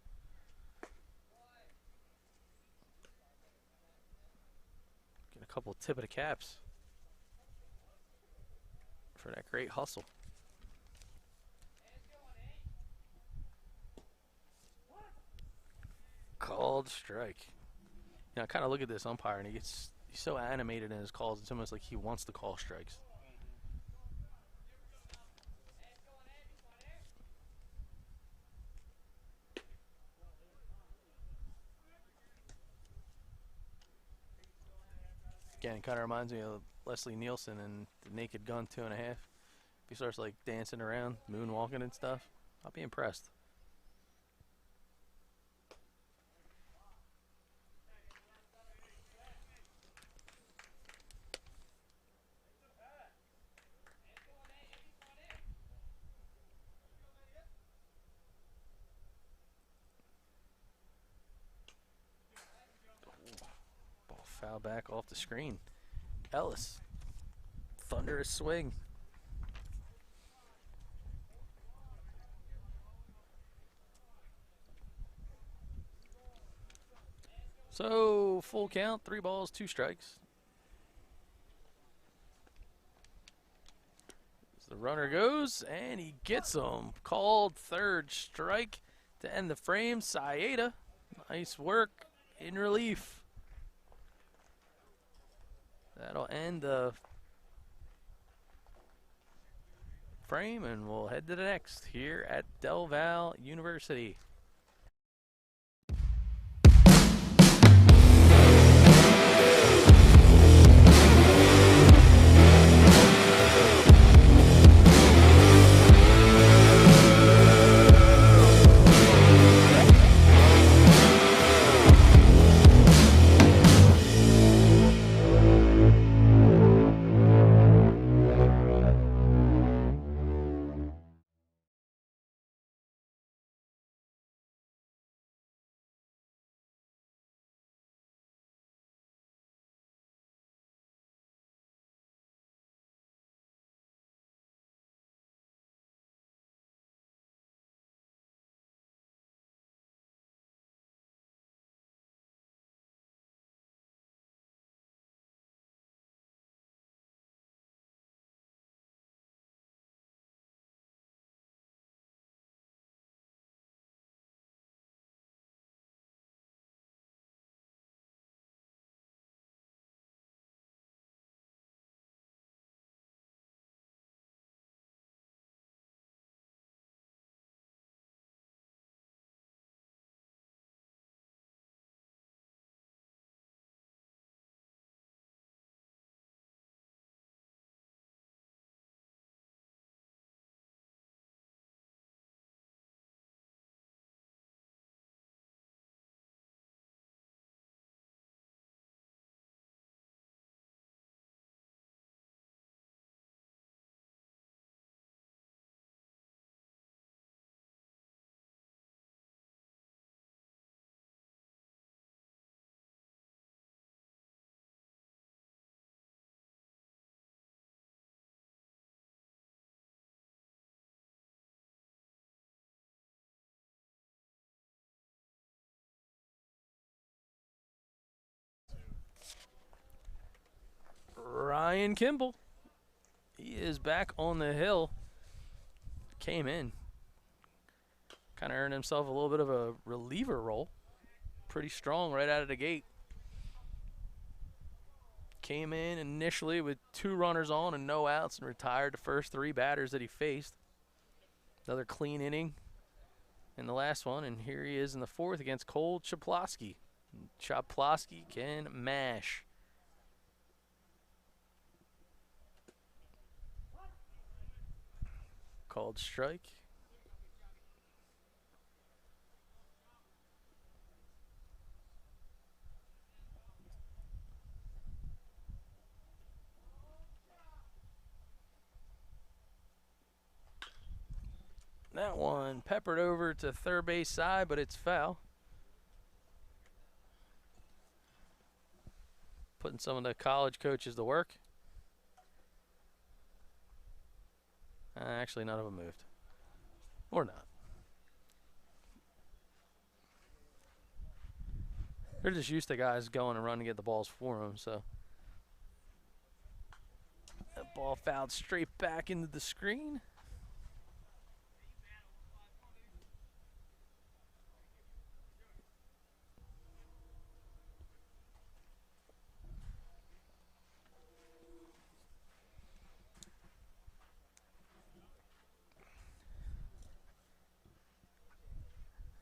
Get a couple of tip of the caps for that great hustle. Called strike. Now, kind of look at this umpire, and he's so animated in his calls. It's almost like he wants to call strikes. Again, it kind of reminds me of Leslie Nielsen and the Naked Gun 2.5. If he starts like dancing around, moonwalking and stuff, I'll be impressed. Foul back off the screen. Ellis. Thunderous swing. So, full count, 3 balls, 2 strikes. As the runner goes, and he gets him. Called third strike to end the frame. Saeda, nice work in relief. That'll end the frame, and we'll head to the next here at Delaware Valley University. Ryan Kimball. He is back on the hill. Came in. Kind of earned himself a little bit of a reliever role. Pretty strong right out of the gate. Came in initially with 2 runners on and no outs and retired the first 3 batters that he faced. Another clean inning in the last one, and here he is in the 4th against Cole Chaplosky. Chaplosky can mash. Called strike. That one peppered over to third base side, but it's foul. Putting some of the college coaches to work. Actually, none of them moved. Or not. They're just used to guys going and running to get the balls for them, so. That ball fouled straight back into the screen.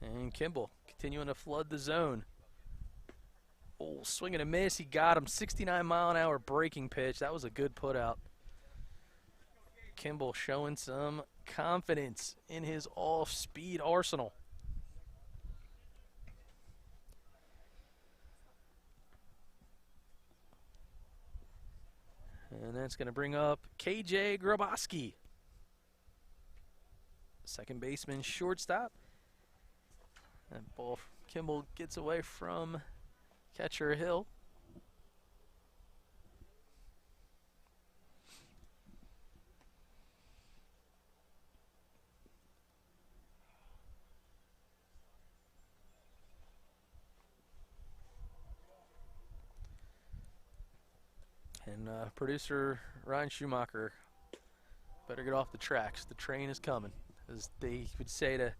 And Kimball continuing to flood the zone. Oh, swing and a miss. He got him. 69-mile-an-hour breaking pitch. That was a good put out. Kimball showing some confidence in his off-speed arsenal. And that's going to bring up KJ Grabowski. Second baseman, shortstop. That ball, Kimball gets away from catcher Hill. And producer Ryan Schumacher better get off the tracks. The train is coming, as they would say to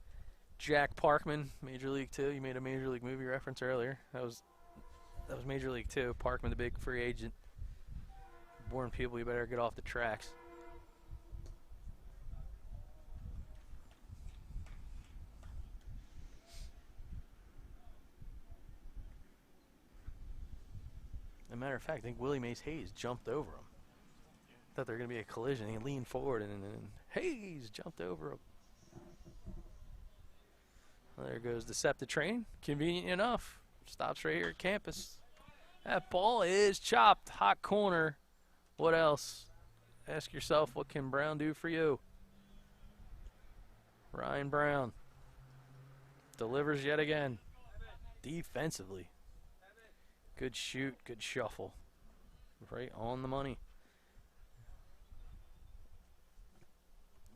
Jack Parkman, Major League 2. You made a Major League movie reference earlier. That was Major League 2. Parkman, the big free agent. Warn people, you better get off the tracks. As a matter of fact, I think Willie Mays Hayes jumped over him. Thought there was going to be a collision. He leaned forward, and Hayes jumped over him. Well, there goes Deceptive Train. Convenient enough. Stops right here at campus. That ball is chopped. Hot corner. What else? Ask yourself, what can Brown do for you? Ryan Brown delivers yet again. Defensively. Good shoot, good shuffle. Right on the money.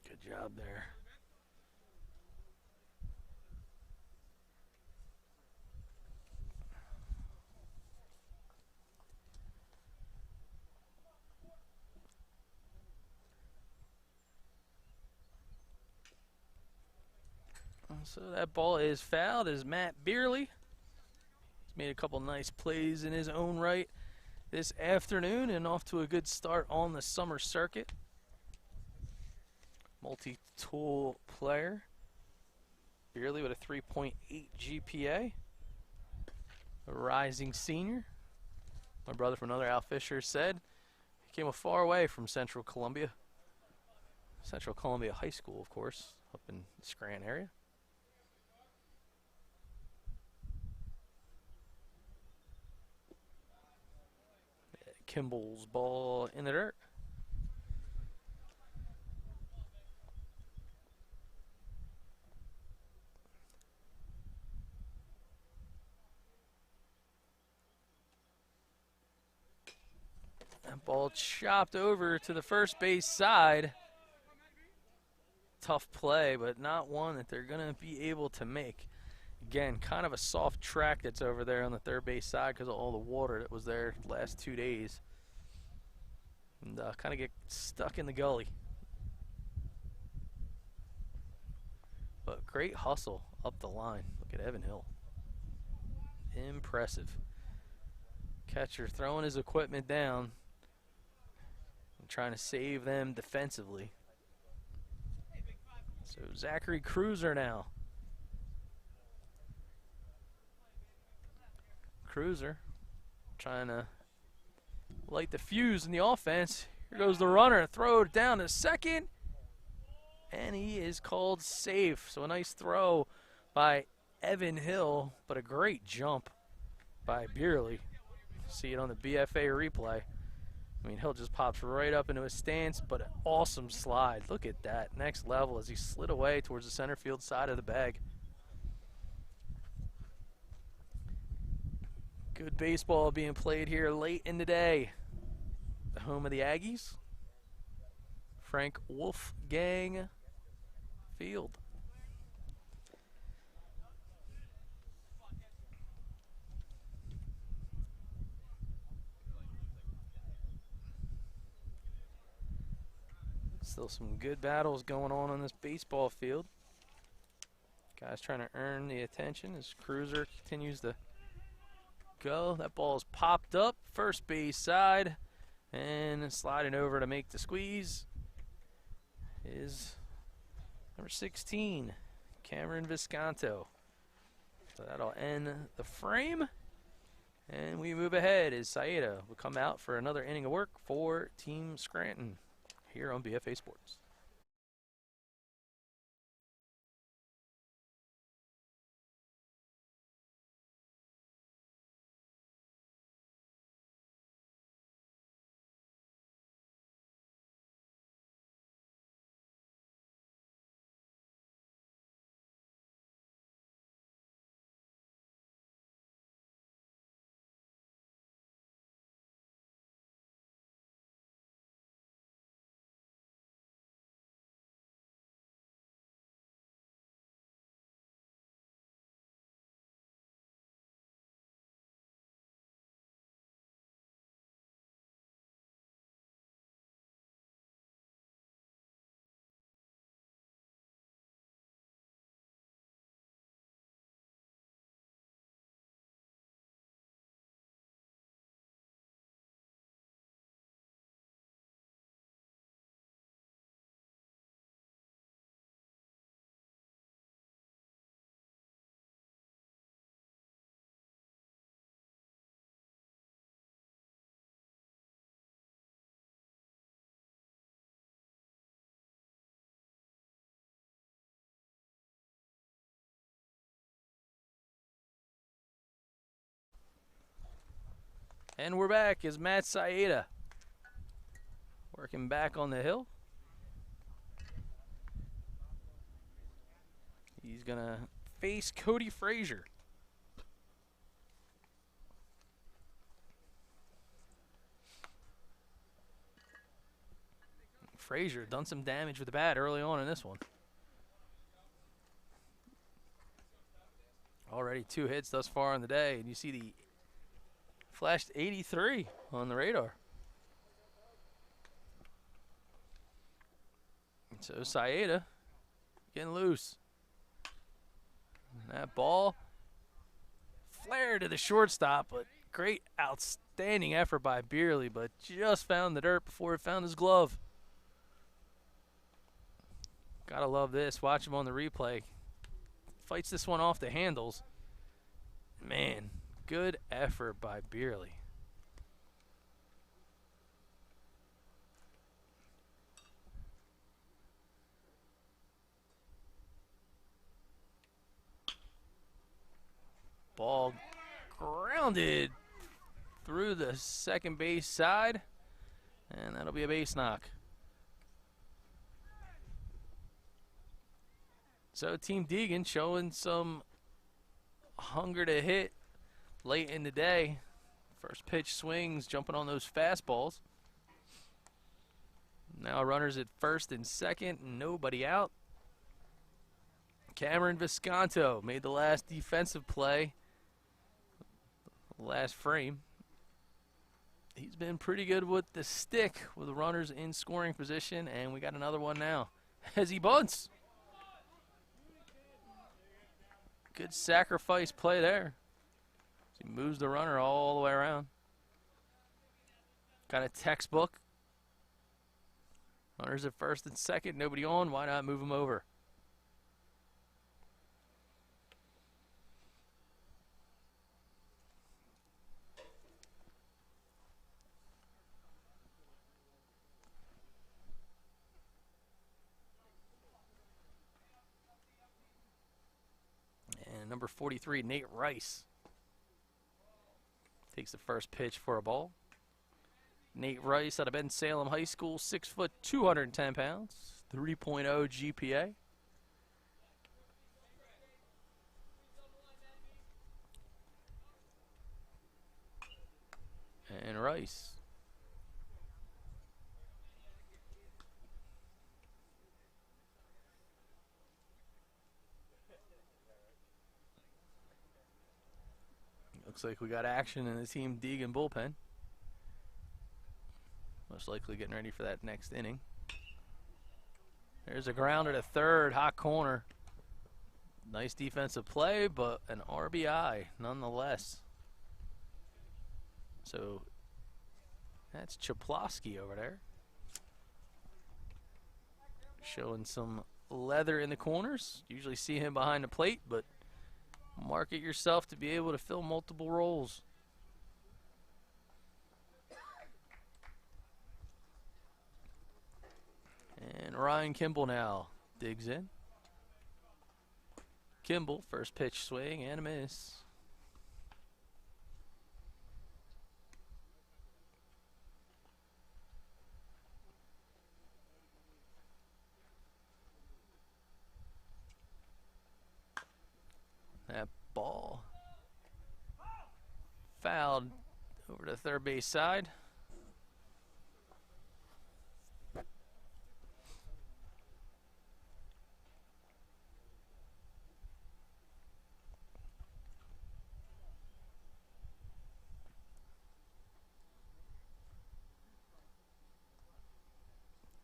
Good job there. So that ball is fouled as Matt Beerley. He's made a couple nice plays in his own right this afternoon and off to a good start on the summer circuit. Multi-tool player. Beerley with a 3.8 GPA. A rising senior. My brother from another Al Fisher said he came a far way from Central Columbia. Central Columbia High School, of course, up in the Scranton area. Kimball's ball in the dirt. That ball chopped over to the first base side. Tough play, but not one that they're going to be able to make. Again, kind of a soft track that's over there on the third base side because of all the water that was there the last 2 days. and kind of get stuck in the gully. But great hustle up the line. Look at Evan Hill. Impressive. Catcher throwing his equipment down and trying to save them defensively. So Zachary Cruiser now. Cruiser trying to light the fuse in the offense. Here goes the runner. Throw it down to second. And he is called safe. So a nice throw by Evan Hill, but a great jump by Beerley. See it on the BFA replay. I mean, Hill just pops right up into his stance, but an awesome slide. Look at that. Next level as he slid away towards the center field side of the bag. Good baseball being played here late in the day. The home of the Aggies. Frank Wolfgang Field. Still some good battles going on this baseball field. Guys trying to earn the attention as Cruiser continues to go. That ball's popped up, first base side, and sliding over to make the squeeze is number 16, Cameron Visconto. So that'll end the frame. And we move ahead as Saeda will come out for another inning of work for Team Scranton here on BFA Sports. And we're back as Matt Saeda working back on the hill. He's going to face Cody Frazier. Frazier done some damage with the bat early on in this one. Already 2 hits thus far in the day, and you see the flashed 83 on the radar. So Saeda getting loose. And that ball flared to the shortstop, but great outstanding effort by Beerley, but just found the dirt before it found his glove. Gotta love this. Watch him on the replay. Fights this one off the handles. Man, good effort by Beerley. Ball grounded through the second base side, and that'll be a base knock. So Team Degan showing some hunger to hit late in the day. First pitch swings, jumping on those fastballs. Now runners at first and second, nobody out. Cameron Visconto made the last defensive play, last frame. He's been pretty good with the stick with the runners in scoring position, and we got another one now as he bunts. Good sacrifice play there. He moves the runner all the way around. Got a textbook. Runners at first and second, nobody on. Why not move him over? And number 43, Nate Rice, takes the first pitch for a ball. Nate Rice out of Ben Salem High School, 6 foot, 210 pounds, 3.0 GPA. And Rice. Looks like we got action in the team Degan bullpen. Most likely getting ready for that next inning. There's a grounder to third, hot corner. Nice defensive play, but an RBI nonetheless. So that's Chaplowski over there. Showing some leather in the corners. Usually see him behind the plate, but market yourself to be able to fill multiple roles. And Ryan Kimball now digs in. Kimball, first pitch swing and a miss. That ball fouled over to the third base side.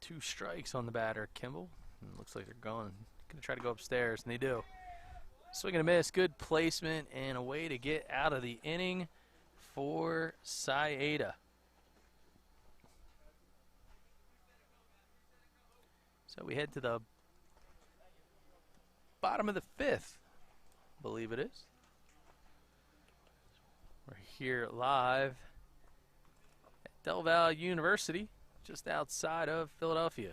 Two strikes on the batter, Kimball. And looks like they're going to try to go upstairs, and they do. Swing and a miss, good placement, and a way to get out of the inning for Saeda. So we head to the bottom of the fifth, I believe it is. We're here live at Delaware Valley University, just outside of Philadelphia.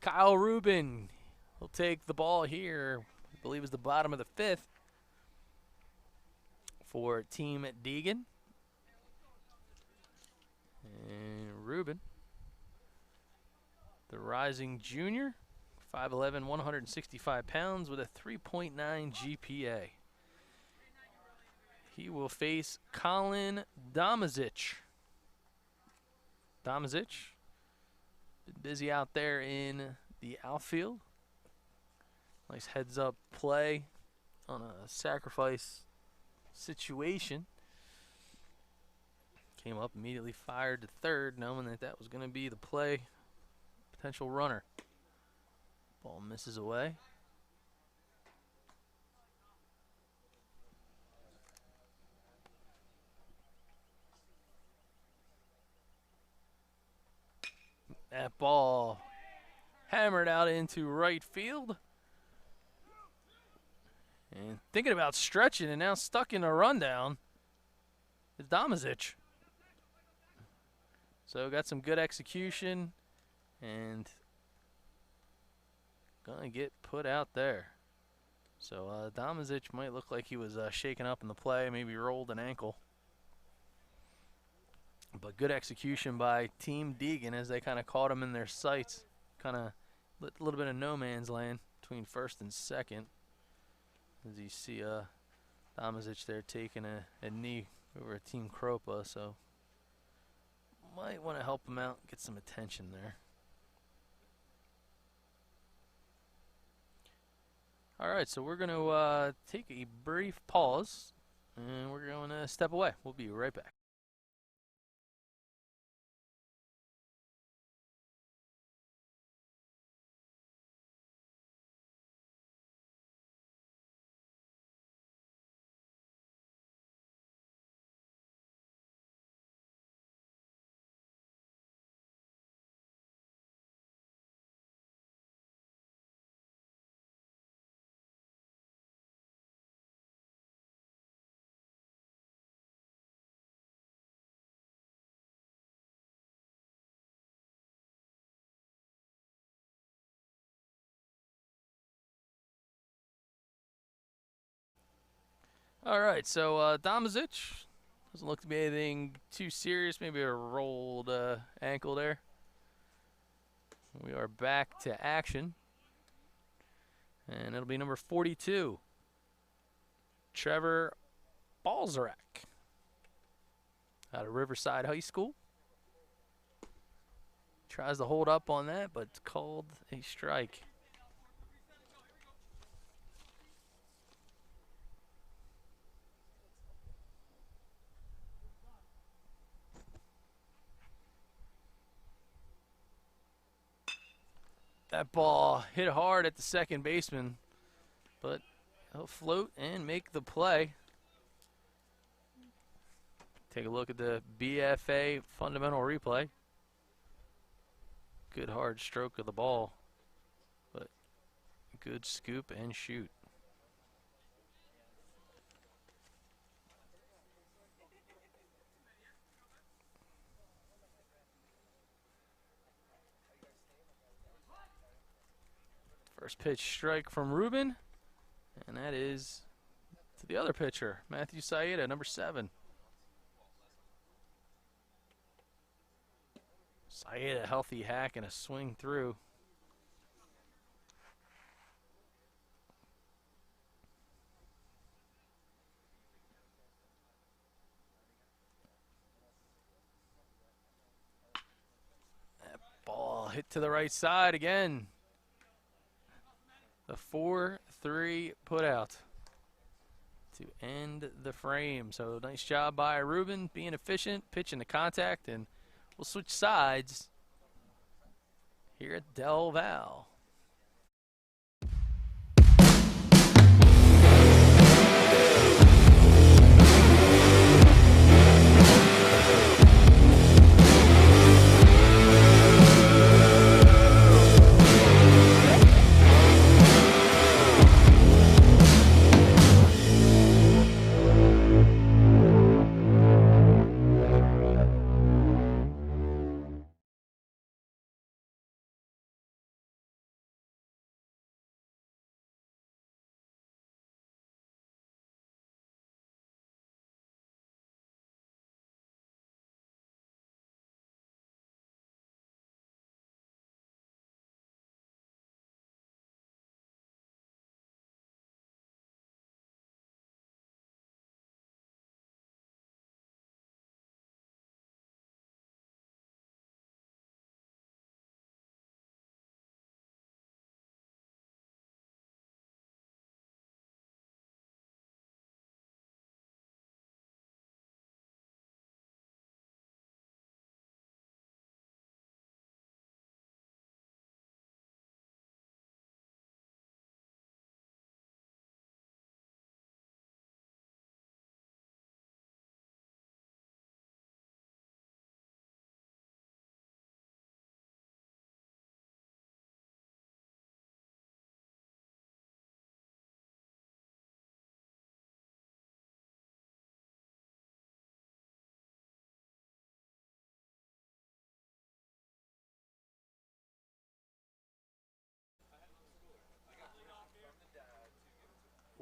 Kyle Rubin will take the ball here. I believe it's the bottom of the 5th for Team Degan. And Rubin, the rising junior, 5'11", 165 pounds with a 3.9 GPA. He will face Colin Domazic. Domazic, been busy out there in the outfield. Nice heads-up play on a sacrifice situation. Came up, immediately fired to third, knowing that that was going to be the play. Potential runner. Ball misses away. That ball hammered out into right field. And thinking about stretching and now stuck in a rundown is Domazic. So got some good execution and gonna get put out there. So Domazic might look like he was shaken up in the play, maybe rolled an ankle. But good execution by Team Degan as they kind of caught him in their sights. Kind of a little bit of no man's land between first and second. As you see Domazic there taking a knee over a Team Kropa. So might want to help him out, get some attention there. All right, so we're going to take a brief pause, and we're going to step away. We'll be right back. All right, so Domazic doesn't look to be anything too serious, maybe a rolled ankle there. We are back to action, and it'll be number 42, Trevor Balzarak, out of Riverside High School. Tries to hold up on that, but it's called a strike. That ball hit hard at the second baseman, but he'll float and make the play. Take a look at the BFA fundamental replay. Good hard stroke of the ball, but good scoop and shoot. First pitch strike from Rubin, and that is to the other pitcher, Matthew Saida, number 7. Saida, healthy hack and a swing through. That ball hit to the right side again. The 4-3 put out to end the frame. So nice job by Rubin, being efficient, pitching the contact, and we'll switch sides here at Del Val.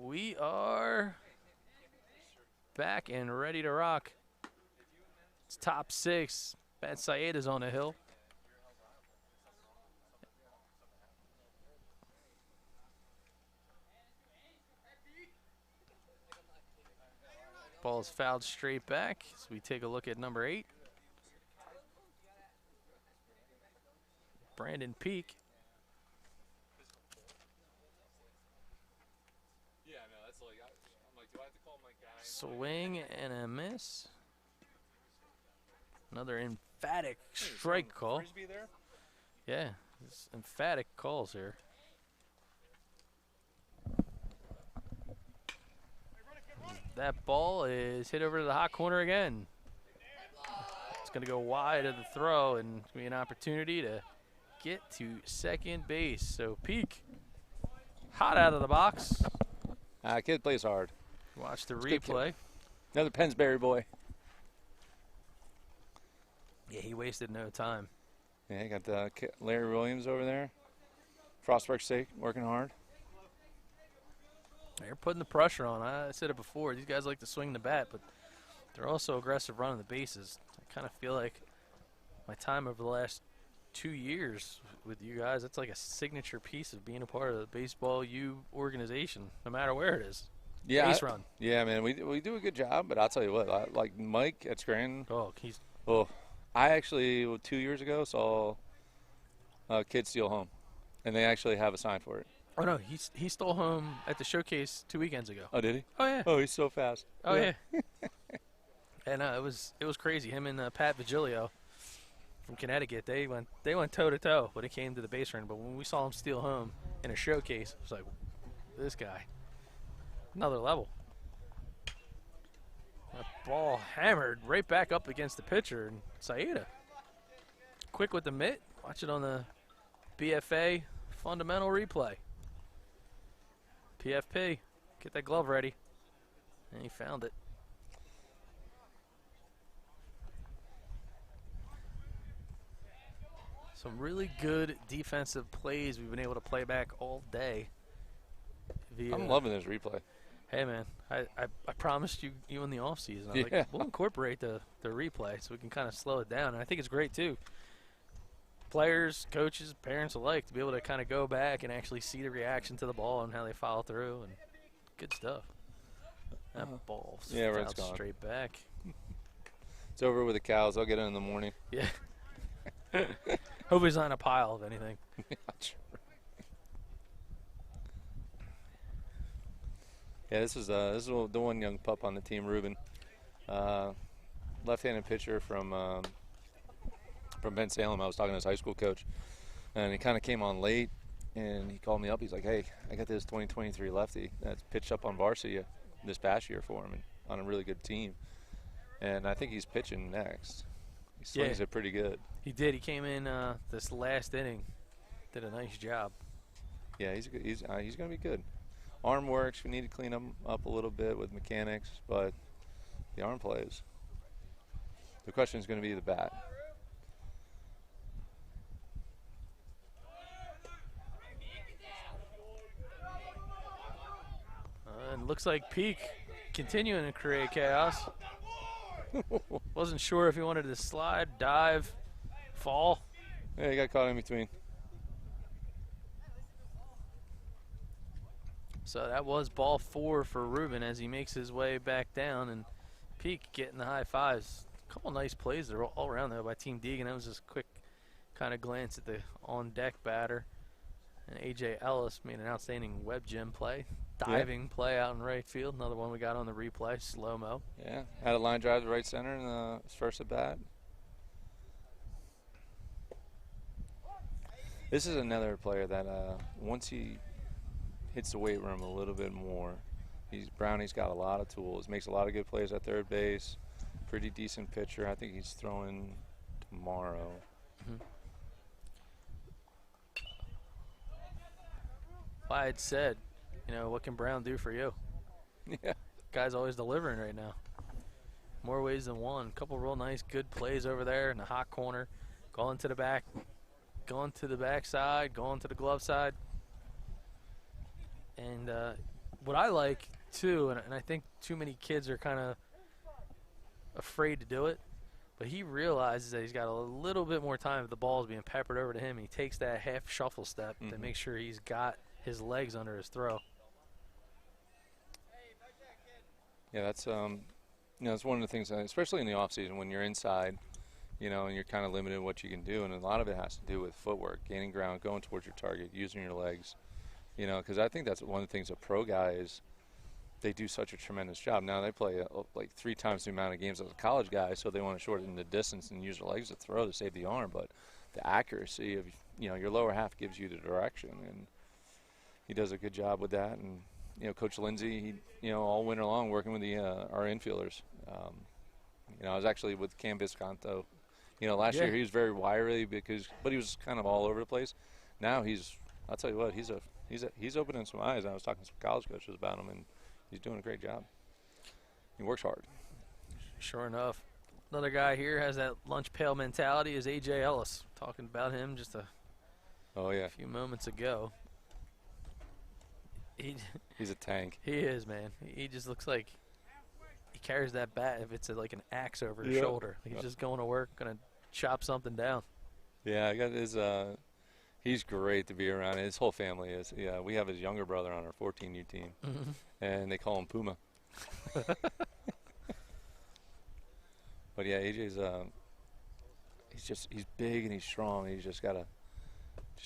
we are back and ready to rock. It's top 6. Matt Saeda's on the hill. Ball is fouled straight back. So we take a look at number 8. Brandon Peak. Swing and a miss. Another emphatic strike call. Yeah, it's emphatic calls here. That ball is hit over to the hot corner again. It's going to go wide of the throw, and it's going to be an opportunity to get to second base. So Peak, hot out of the box. Kid plays hard. Watch the replay. Another Pennsbury boy. Yeah, he wasted no time. Yeah, you got Larry Williams over there. Frostburg State working hard. They're putting the pressure on. I said it before. These guys like to swing the bat, but they're also aggressive running the bases. I kind of feel like my time over the last 2 years with you guys, it's like a signature piece of being a part of the Baseball U organization, no matter where it is. Yeah, Base run. Yeah, man, we do a good job, but I'll tell you what, like Mike at Scranton. I actually 2 years ago saw a kid steal home, and they actually have a sign for it. Oh no, he stole home at the showcase 2 weekends ago. Oh, did he? Oh yeah. Oh, he's so fast. Oh yeah. And it was crazy. Him and Pat Vigilio from Connecticut, they went toe to toe when it came to the base running. But when we saw him steal home in a showcase, it was like, this guy, another level. That ball hammered right back up against the pitcher, and Saeda quick with the mitt. Watch it on the BFA fundamental replay. PFP, get that glove ready. And he found it. Some really good defensive plays we've been able to play back all day. I'm loving this replay. Hey, man, I promised you in the offseason. I'm like, we'll incorporate the replay so we can kind of slow it down. And I think it's great, too. Players, coaches, parents alike to be able to kind of go back and actually see the reaction to the ball and how they follow through. And good stuff. That ball gone straight back. It's over with the cows. I'll get it in the morning. Yeah. Hope he's on a pile of anything. Yeah, this is the one young pup on the team, Ruben. Left-handed pitcher from Ben Salem. I was talking to his high school coach, and he kind of came on late, and he called me up. He's like, hey, I got this 2023 lefty that's pitched up on varsity this past year for him and on a really good team. And I think he's pitching next. He swings it pretty good. He did. He came in this last inning, did a nice job. Yeah, he's going to be good. Arm works. We need to clean him up a little bit with mechanics, but the arm plays. The question is going to be the bat. And looks like Peak continuing to create chaos. Wasn't sure if he wanted to slide, dive, fall. Yeah, he got caught in between. So that was ball 4 for Ruben as he makes his way back down, and Peak getting the high fives. A couple nice plays there all around though by Team Degan. That was just a quick kind of glance at the on-deck batter. And A.J. Ellis made an outstanding web gym play. Diving play out in right field. Another one we got on the replay, slow-mo. Yeah, had a line drive to right center in his first at bat. This is another player that once he hits the weight room a little bit more, Brownie's got a lot of tools. Makes a lot of good plays at third base. Pretty decent pitcher. I think he's throwing tomorrow. Well, I had said, what can Brown do for you? Yeah. Guy's always delivering right now. More ways than one. Couple real nice, good plays over there in the hot corner. Going to the back. Going to the back side. Going to the glove side. And what I like too, and I think too many kids are kind of afraid to do it, but he realizes that he's got a little bit more time if the ball is being peppered over to him. And he takes that half shuffle step to make sure he's got his legs under his throw. Yeah, that's it's one of the things, especially in the off season when you're inside, and you're kind of limited in what you can do, and a lot of it has to do with footwork, gaining ground, going towards your target, using your legs, because I think that's one of the things a pro guys, they do such a tremendous job. Now they play like 3 times the amount of games as a college guy, so they want to shorten the distance and use their legs to throw to save the arm, but the accuracy of your lower half gives you the direction, and he does a good job with that. And Coach Lindsay, he all winter long working with our infielders. I was actually with Cam Visconto. Last year he was very wiry but he was kind of all over the place. Now I'll tell you what, he's opening some eyes. I was talking to some college coaches about him, and he's doing a great job. He works hard. Sure enough. Another guy here has that lunch pail mentality is A.J. Ellis. Talking about him just a few moments ago. He's a tank. He is, man. He just looks like he carries that bat if it's like an axe over his shoulder. He's just going to work, going to chop something down. Yeah, I got his. He's great to be around. His whole family is. Yeah, we have his younger brother on our 14U team, and they call him Puma. But yeah, AJ's. He's big and he's strong. He's just got to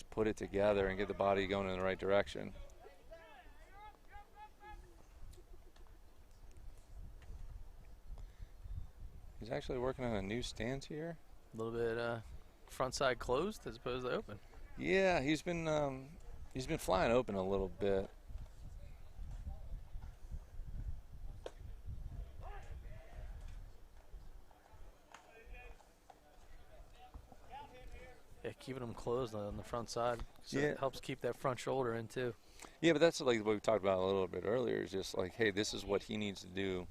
put it together and get the body going in the right direction. He's actually working on a new stance here. A little bit front side closed as opposed to open. Yeah, he's been flying open a little bit. Yeah, keeping him closed on the front side. So it helps keep that front shoulder in too. Yeah, but that's like what we talked about a little bit earlier. Is just like, hey, this is what he needs to do,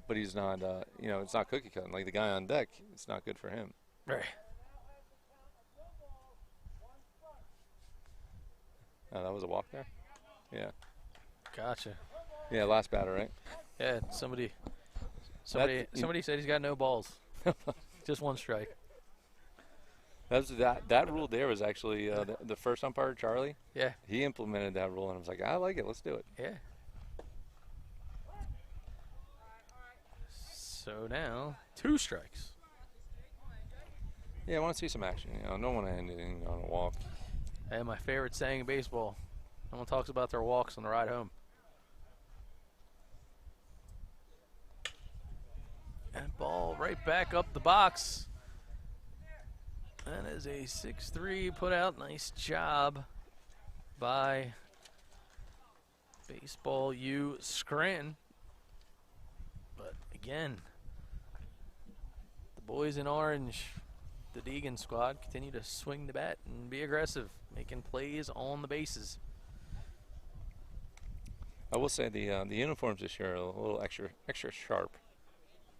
But he's not, it's not cookie cutting. Like the guy on deck, it's not good for him. Right. Oh, that was a walk there? Yeah. Gotcha. Yeah, last batter, right? Yeah, somebody said he's got no balls. Just one strike. That rule there was actually the first umpire, Charlie. Yeah. He implemented that rule, and I was like, I like it. Let's do it. Yeah. So now, 2 strikes. Yeah, I want to see some action. I don't want to end anything on a walk. And my favorite saying in baseball, no one talks about their walks on the ride home. And ball right back up the box. That is a 6-3 put out. Nice job by Baseball U Scranton. But again, the boys in orange, the Degan squad, continue to swing the bat and be aggressive, making plays on the bases. I will say the uniforms this year are a little extra sharp.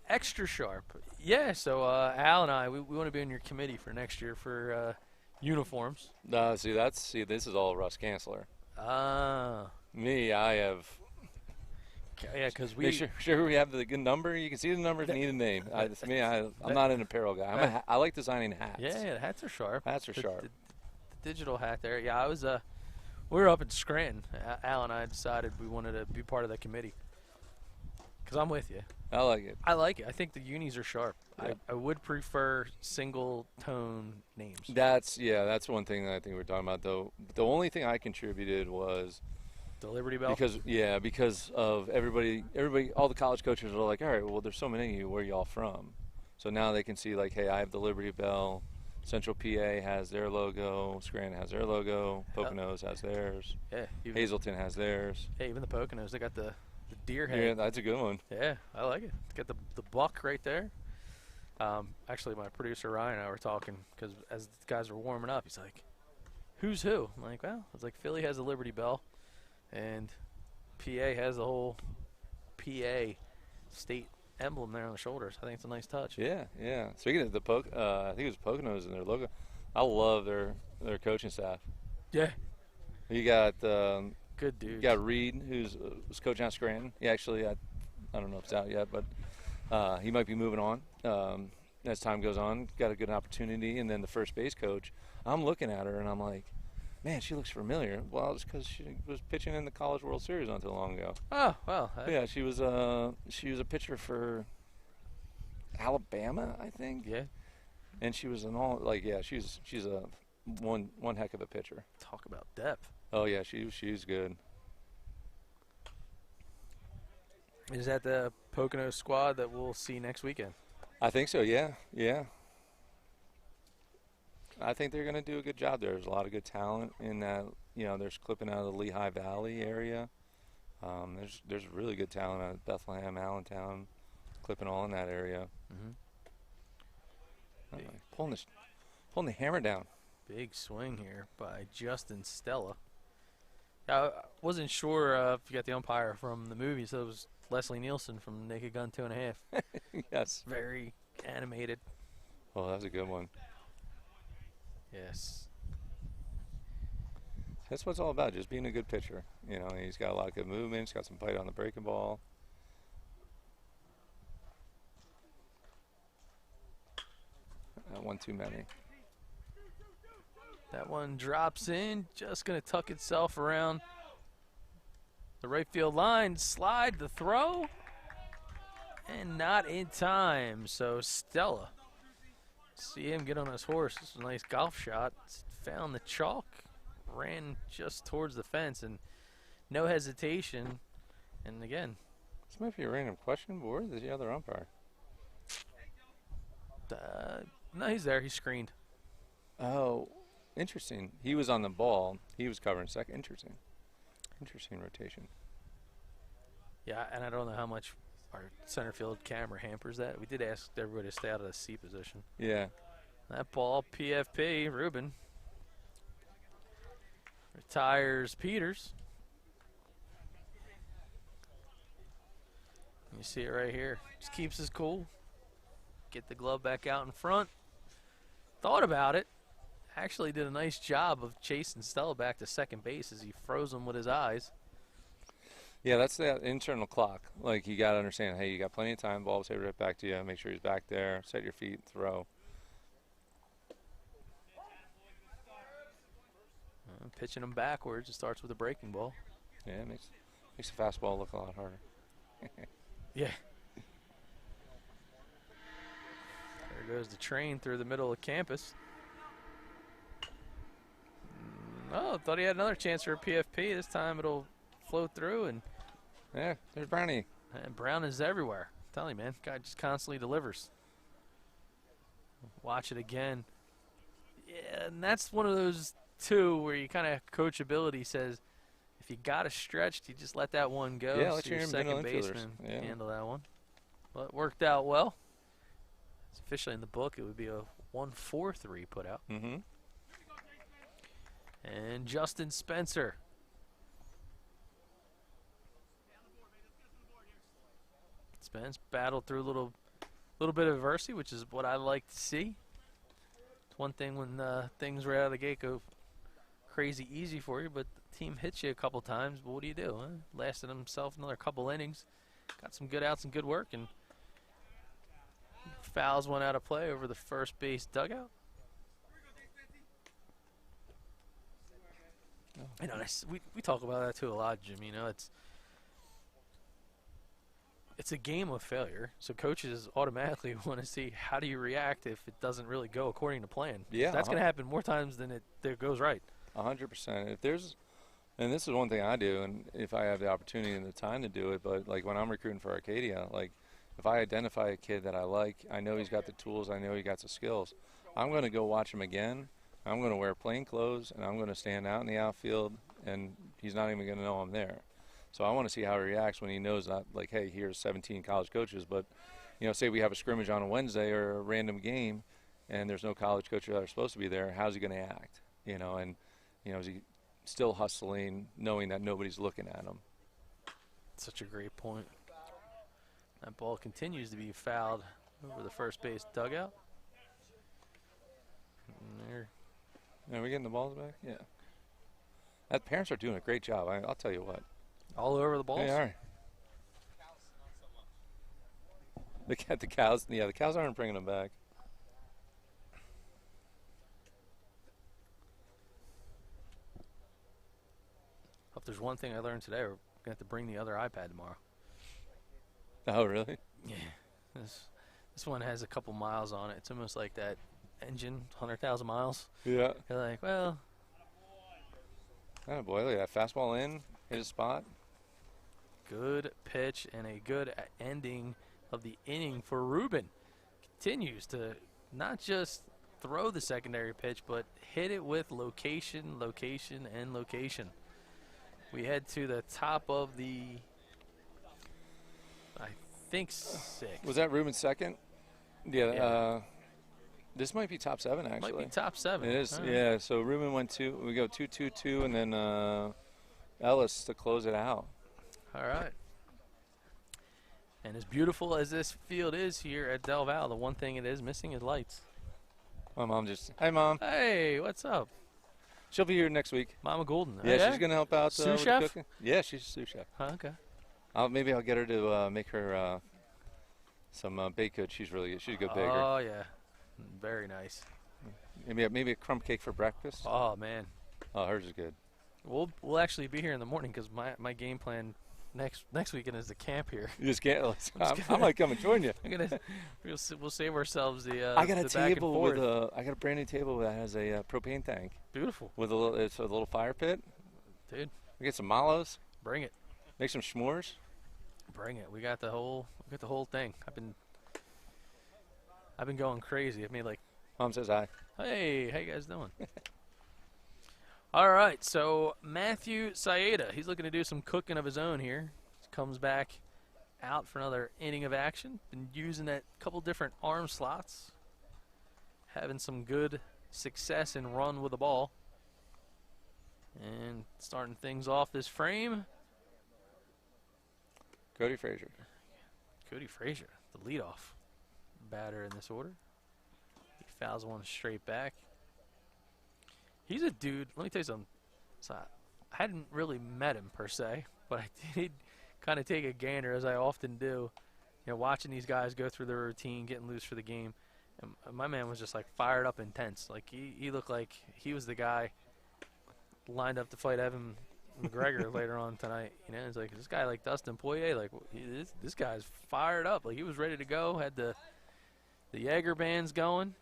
Extra sharp. Yeah, so Al and I, we want to be on your committee for next year for uniforms. See, this is all Russ Kanzler. Ah. Me, I have. Yeah, because we. Make sure we have the good number. You can see the number if you need a name. I'm not an apparel guy. I like designing hats. Yeah, the hats are sharp. Hats are sharp. The digital hat there. Yeah, I was. We were up in Scranton. Al and I decided we wanted to be part of the committee. Because I'm with you. I like it. I like it. I think the unis are sharp. Yeah. I would prefer single tone names. That's one thing that I think we're talking about, though. The only thing I contributed was the Liberty Bell. Because of everybody, all the college coaches are like, all right, well, there's so many of you. Where are y'all from? So now they can see, like, hey, I have the Liberty Bell. Central PA has their logo. Scranton has their logo. Poconos has theirs. Yeah. Hazleton has theirs. Yeah, even the Poconos, they got the deer head. Yeah, that's a good one. Yeah, I like it. Got the buck right there. Actually, my producer Ryan and I were talking because as the guys were warming up, he's like, "Who's who?" I'm like, "Well, it's like Philly has the Liberty Bell, and PA has the whole PA state emblem there on the shoulders. I think it's a nice touch." Yeah. Speaking of the I think it was Poconos in their logo. I love their coaching staff. Yeah. You got Good dude. Got Reed, who's was coaching at Scranton. He actually, I don't know if it's out yet, but he might be moving on as time goes on. Got a good opportunity. And then the first base coach, I'm looking at her and I'm like, man, she looks familiar. Well, it's because she was pitching in the College World Series not too long ago. Oh, well. Yeah, she was a pitcher for Alabama, I think. Yeah. And she was she's a one heck of a pitcher. Talk about depth. Oh yeah, she's good. Is that the Pocono squad that we'll see next weekend? I think so. Yeah. I think they're going to do a good job there. There's a lot of good talent in that. There's clipping out of the Lehigh Valley area. There's really good talent out of Bethlehem, Allentown, clipping all in that area. Pulling the hammer down. Big swing here by Justin Stella. I wasn't sure if you got the umpire from the movie, so it was Leslie Nielsen from Naked Gun 2.5. Yes. Very animated. Oh, that was a good one. Yes. That's what it's all about, just being a good pitcher. He's got a lot of good movement. He's got some bite on the breaking ball. One too many. That one drops in, just going to tuck itself around the right field line, slide the throw, and not in time. So Stella, see him get on his horse. This is a nice golf shot. Found the chalk, ran just towards the fence, and no hesitation. And again, this might be a random question, but where's the other umpire? No, he's there. He's screened. Oh, interesting. He was on the ball. He was covering second. Interesting rotation. Yeah, and I don't know how much our center field camera hampers that. We did ask everybody to stay out of the C position. Yeah. That ball, PFP, Ruben. Retires Peters. You see it right here. Just keeps his cool. Get the glove back out in front. Thought about it. Actually did a nice job of chasing Stella back to second base as he froze him with his eyes. Yeah, that's that internal clock. Like, you got to understand, hey, you got plenty of time. Ball will say right back to you. Make sure he's back there. Set your feet, throw. Pitching him backwards. It starts with a breaking ball. Yeah, it makes the fastball look a lot harder. Yeah. There goes the train through the middle of campus. Oh, thought he had another chance for a PFP. This time it'll flow through, and yeah, there's Brownie. And Brown is everywhere. I'm telling you, man, guy just constantly delivers. Watch it again. Yeah, and that's one of those two where you kind of coachability says, if you got it stretched, you just let that one go. Yeah, so let your your second baseman handle that one. Well, it worked out well. It's officially in the book. It would be a 1-4-3 put out. Mm-hmm. And Justin Spencer. Spence battled through a little bit of adversity, which is what I like to see. It's one thing when things right out of the gate go crazy easy for you, but the team hits you a couple times. But what do you do? Huh? Lasted himself another couple innings. Got some good outs and good work, and fouls one out of play over the first base dugout. You know, we talk about that too a lot, Jim. You know, it's a game of failure, so coaches automatically want to see how do you react if it doesn't really go according to plan. Yeah, that's going to happen more times than it goes right. 100%. If there's, and this is one thing I do, and if I have the opportunity and the time to do it, but like when I'm recruiting for Arcadia, like if I identify a kid that I like, I know he's got the tools, I know he got the skills, I'm going to go watch him again. I'm going to wear plain clothes, and I'm going to stand out in the outfield, and he's not even going to know I'm there. So I want to see how he reacts when he knows not like, hey, here's 17 college coaches, but, you know, say we have a scrimmage on a Wednesday or a random game, and there's no college coaches that are supposed to be there. How's he going to act? You know, and, you know, is he still hustling, knowing that nobody's looking at him? Such a great point. That ball continues to be fouled over the first base dugout. And there. Are we getting the balls back? Yeah. The parents are doing a great job. I'll tell you what. All over the balls? They are. The cows. Yeah, the cows aren't bringing them back. If there's one thing I learned today, we're going to have to bring the other iPad tomorrow. Oh, really? Yeah. This one has a couple miles on it. It's almost like that engine, 100,000 miles. Yeah. You're like, well. Oh, boy, look at that. Fastball in, hit a spot. Good pitch and a good ending of the inning for Ruben. Continues to not just throw the secondary pitch, but hit it with location, location, and location. We head to the top of the, I think, 6. Was that Ruben's second? Yeah. This might be top 7, actually. Might be top 7. It is, right. yeah. So Ruben went 2. We go 2-2-2, and then Ellis to close it out. All right. And as beautiful as this field is here at Del Val, the one thing it is missing is lights. My mom just, hi, Mom. Hey, what's up? She'll be here next week. Mama Golden. Yeah, she's going to help out Sous with chef? the cooking. Yeah, she's a sous chef. Huh, okay. Maybe I'll get her to make her some baked goods. She's really good. She's a good baker. Oh, yeah. Very nice. Maybe a crumb cake for breakfast. Oh, man. Oh, hers is good. We'll actually be here in the morning because my game plan next weekend is the camp here. You just can't. I might come and join you. We'll save ourselves the. I got a the back and table forth. with I got a brand new table that has a propane tank. Beautiful, With a little, it's a little fire pit. dude. We get some mallows. Bring it. Make some s'mores. Bring it. We got the whole thing. I've been going crazy. I've made like. Mom says hi. Hey, how you guys doing? All right, so Matthew Saeda, he's looking to do some cooking of his own here. Comes back out for another inning of action. Been using that couple different arm slots. Having some good success and run with the ball. And starting things off this frame, Cody Frazier. Cody Frazier, the leadoff batter in this order. He fouls one straight back. He's a dude, let me tell you something. So I hadn't really met him per se, but I did kind of take a gander, as I often do, watching these guys go through their routine, getting loose for the game. And my man was just like fired up, intense. Like he looked like he was the guy lined up to fight Evan McGregor later on tonight. It's like this guy like Dustin Poirier, like this guy's fired up. Like he was ready to go, had the Jaeger bands going.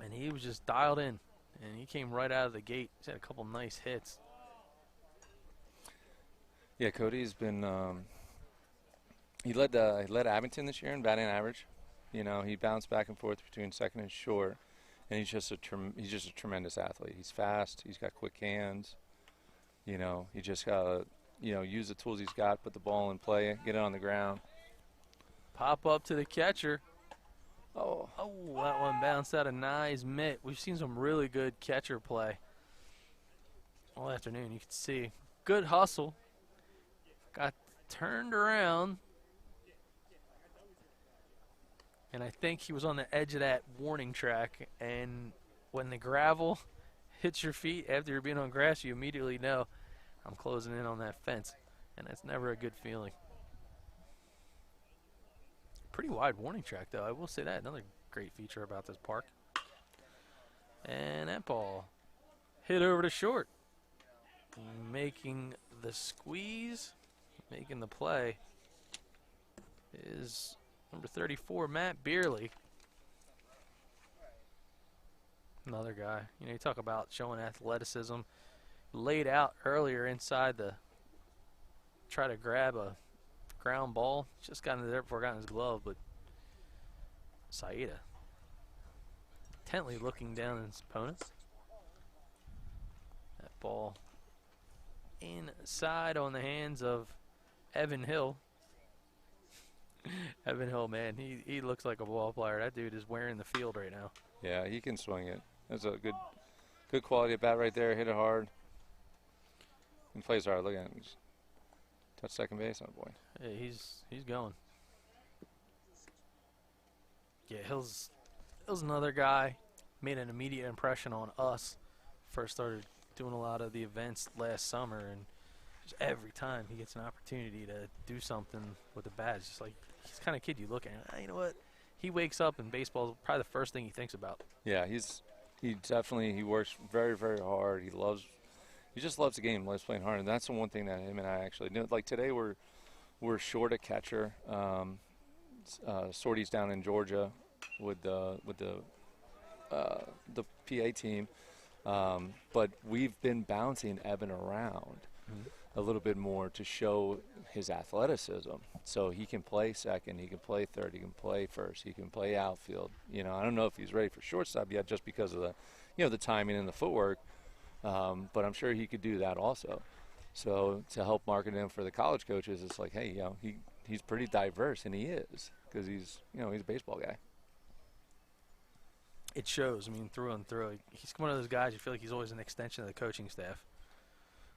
And he was just dialed in, and he came right out of the gate. He's had a couple nice hits. Yeah, Cody's been he led Abington this year in batting average. He bounced back and forth between second and short, and he's just a tremendous athlete. He's fast. He's got quick hands. He just got to use the tools he's got, put the ball in play, get it on the ground. Pop up to the catcher. Oh, that one bounced out of Nye's mitt. We've seen some really good catcher play all afternoon. You can see good hustle. Got turned around. And I think he was on the edge of that warning track. And when the gravel hits your feet after you're being on grass, you immediately know I'm closing in on that fence. And that's never a good feeling. Pretty wide warning track, though. I will say that. Another great feature about this park. And that ball hit over to short. Making the squeeze, making the play, is number 34, Matt Beerley. Another guy. You talk about showing athleticism. Laid out earlier inside the, try to grab a ground ball. Just got into there before got in his glove, but Saeda intently looking down at his opponent. That ball inside on the hands of Evan Hill. Evan Hill, man, he looks like a ball player. That dude is wearing the field right now. Yeah, he can swing it. That's a good quality of bat right there. Hit it hard. He plays hard. Look at him. Just touch second base. Oh, boy. Yeah, he's going. Yeah, Hill's another guy. Made an immediate impression on us first started doing a lot of the events last summer, and just every time he gets an opportunity to do something with the bat, it's just like he's the kind of kid you look at and you know what? He wakes up and baseball is probably the first thing he thinks about. Yeah, he works very, very hard. He just loves the game, loves playing hard, and that's the one thing that him and I actually do. Like today, we're short a catcher. Sorties down in Georgia with the PA team, but we've been bouncing Evan around a little bit more to show his athleticism. So he can play second, he can play third, he can play first, he can play outfield. You know, I don't know if he's ready for shortstop yet, just because of the timing and the footwork. But I'm sure he could do that also. So to help market him for the college coaches, it's like, hey, he's pretty diverse, and he is, because he's a baseball guy. It shows. I mean, through and through. He's one of those guys you feel like he's always an extension of the coaching staff.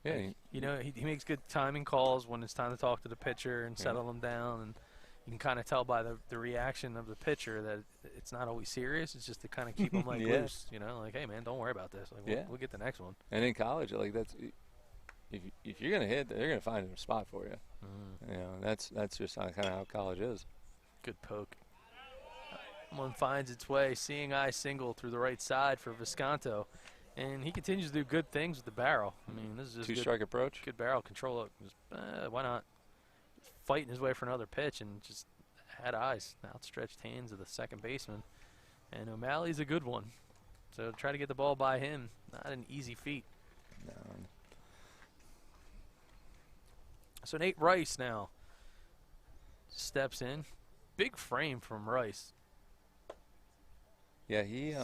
Yeah, he makes good timing calls when it's time to talk to the pitcher and settle them down, and you can kind of tell by the reaction of the pitcher that it's not always serious. It's just to kind of keep him loose. Like, hey man, don't worry about this. Like, we'll get the next one. And in college, like that's if you're gonna hit, they're gonna find a spot for you. That's just kind of how college is. Good poke. One finds its way, seeing eye single through the right side for Visconto. And he continues to do good things with the barrel. I mean, this is just two-strike approach. Good barrel control. Why not? Fighting his way for another pitch and just had eyes, outstretched hands of the second baseman. And O'Malley's a good one. So try to get the ball by him. Not an easy feat. No. So Nate Rice now steps in. Big frame from Rice. Yeah, he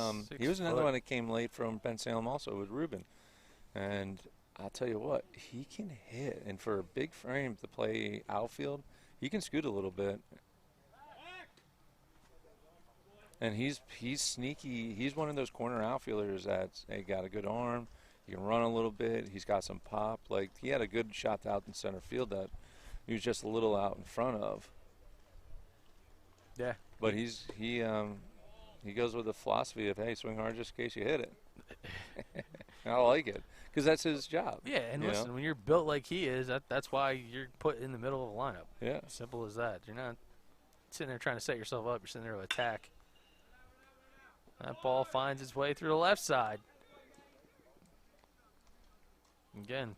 was another one that came late from Ben Salem also with Ruben. And I'll tell you what, he can hit. And for a big frame to play outfield, he can scoot a little bit. And he's sneaky. He's one of those corner outfielders that's got a good arm. He can run a little bit. He's got some pop. Like, he had a good shot out in center field that he was just a little out in front of. Yeah. But he goes with the philosophy of, hey, swing hard just in case you hit it. I like it because that's his job. Yeah, and listen, when you're built like he is, that's why you're put in the middle of a lineup. Yeah. Simple as that. You're not sitting there trying to set yourself up. You're sitting there to attack. That ball finds its way through the left side. Again,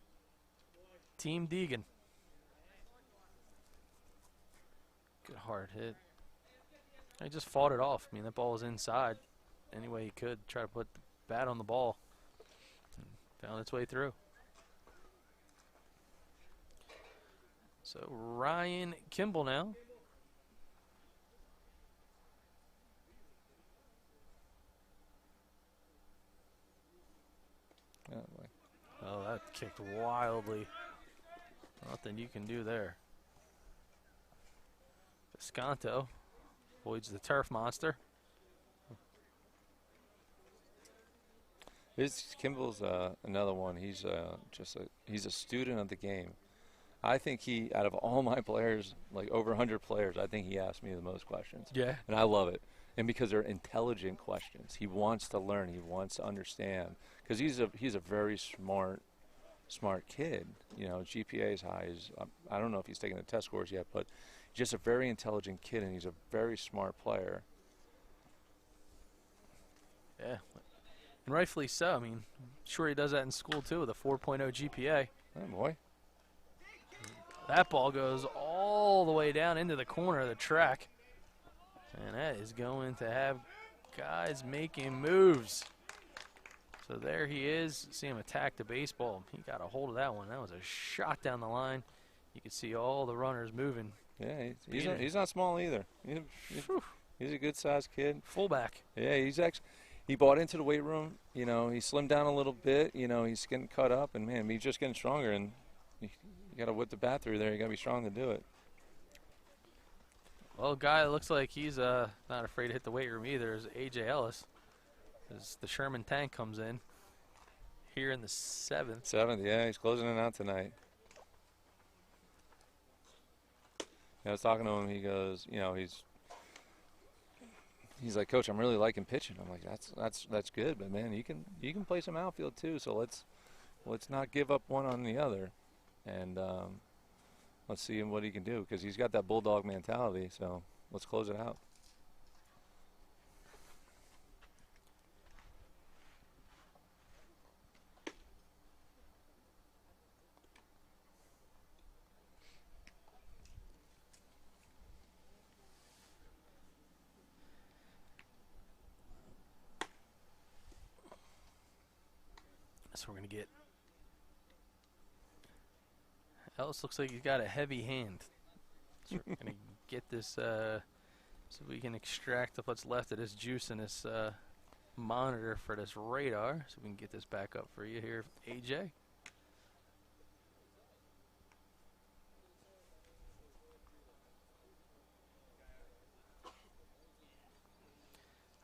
Team Degan. Good hard hit. He just fought it off. I mean, that ball was inside any way he could. Try to put the bat on the ball. And found its way through. So Ryan Kimball now. Oh, that kicked wildly. Nothing you can do there. Visconto avoids the turf monster. Kimball's another one. He's he's a student of the game. I think out of all my players, like over 100 players, I think he asked me the most questions. Yeah. And I love it. And because they're intelligent questions. He wants to learn. He wants to understand. Because he's a very smart kid. GPA is high. I don't know if he's taken the test scores yet, but just a very intelligent kid, and he's a very smart player. Yeah. And rightfully so. I mean, I'm sure he does that in school, too, with a 4.0 GPA. Oh, boy. That ball goes all the way down into the corner of the track. And that is going to have guys making moves. So there he is. See him attack the baseball. He got a hold of that one. That was a shot down the line. You can see all the runners moving. Yeah, he's not small either. He's a good-sized kid. Fullback. Yeah, he bought into the weight room. He slimmed down a little bit. He's getting cut up, and man, he's just getting stronger. And you got to whip the bat through there. You got to be strong to do it. Well, a guy looks like he's not afraid to hit the weight room either is A.J. Ellis. As the Sherman tank comes in here in the 7th. Yeah, he's closing it out tonight. I was talking to him. He goes, he's like, Coach, I'm really liking pitching. I'm like, that's good, but man, you can play some outfield too. So let's not give up one on the other, and let's see what he can do because he's got that bulldog mentality. So let's close it out. So we're going to get Ellis. Looks like he's got a heavy hand. So we're going to get this so we can extract what's left of this juice in this monitor for this radar. So we can get this back up for you here, AJ.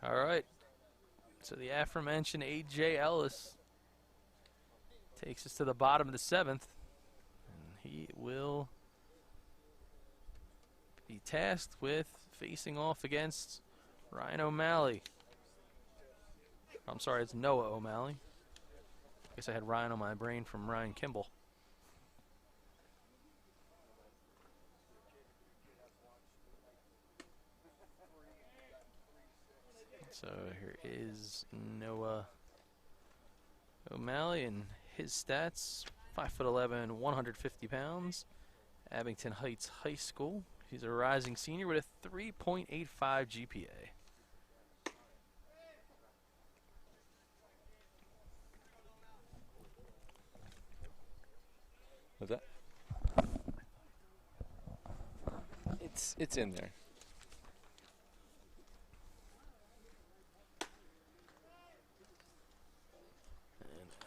All right. So the aforementioned A.J. Ellis takes us to the bottom of the 7th. And he will be tasked with facing off against Ryan O'Malley. I'm sorry, it's Noah O'Malley. I guess I had Ryan on my brain from Ryan Kimball. So here is Noah O'Malley and his stats: 5'11", 150 pounds, Abington Heights High School. He's a rising senior with a 3.85 GPA. What's that? It's in there.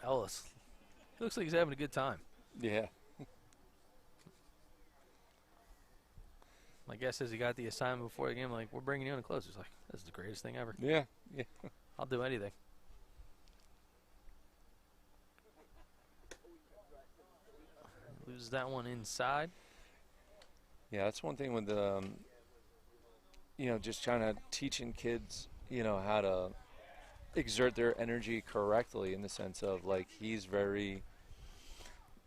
Ellis, he looks like he's having a good time. Yeah. My guess is he got the assignment before the game, like, we're bringing you in to close. He's like, this is the greatest thing ever. Yeah. Yeah. I'll do anything. Loses that one inside. Yeah, that's one thing with just trying to teaching kids, how to exert their energy correctly, in the sense of, like, he's very,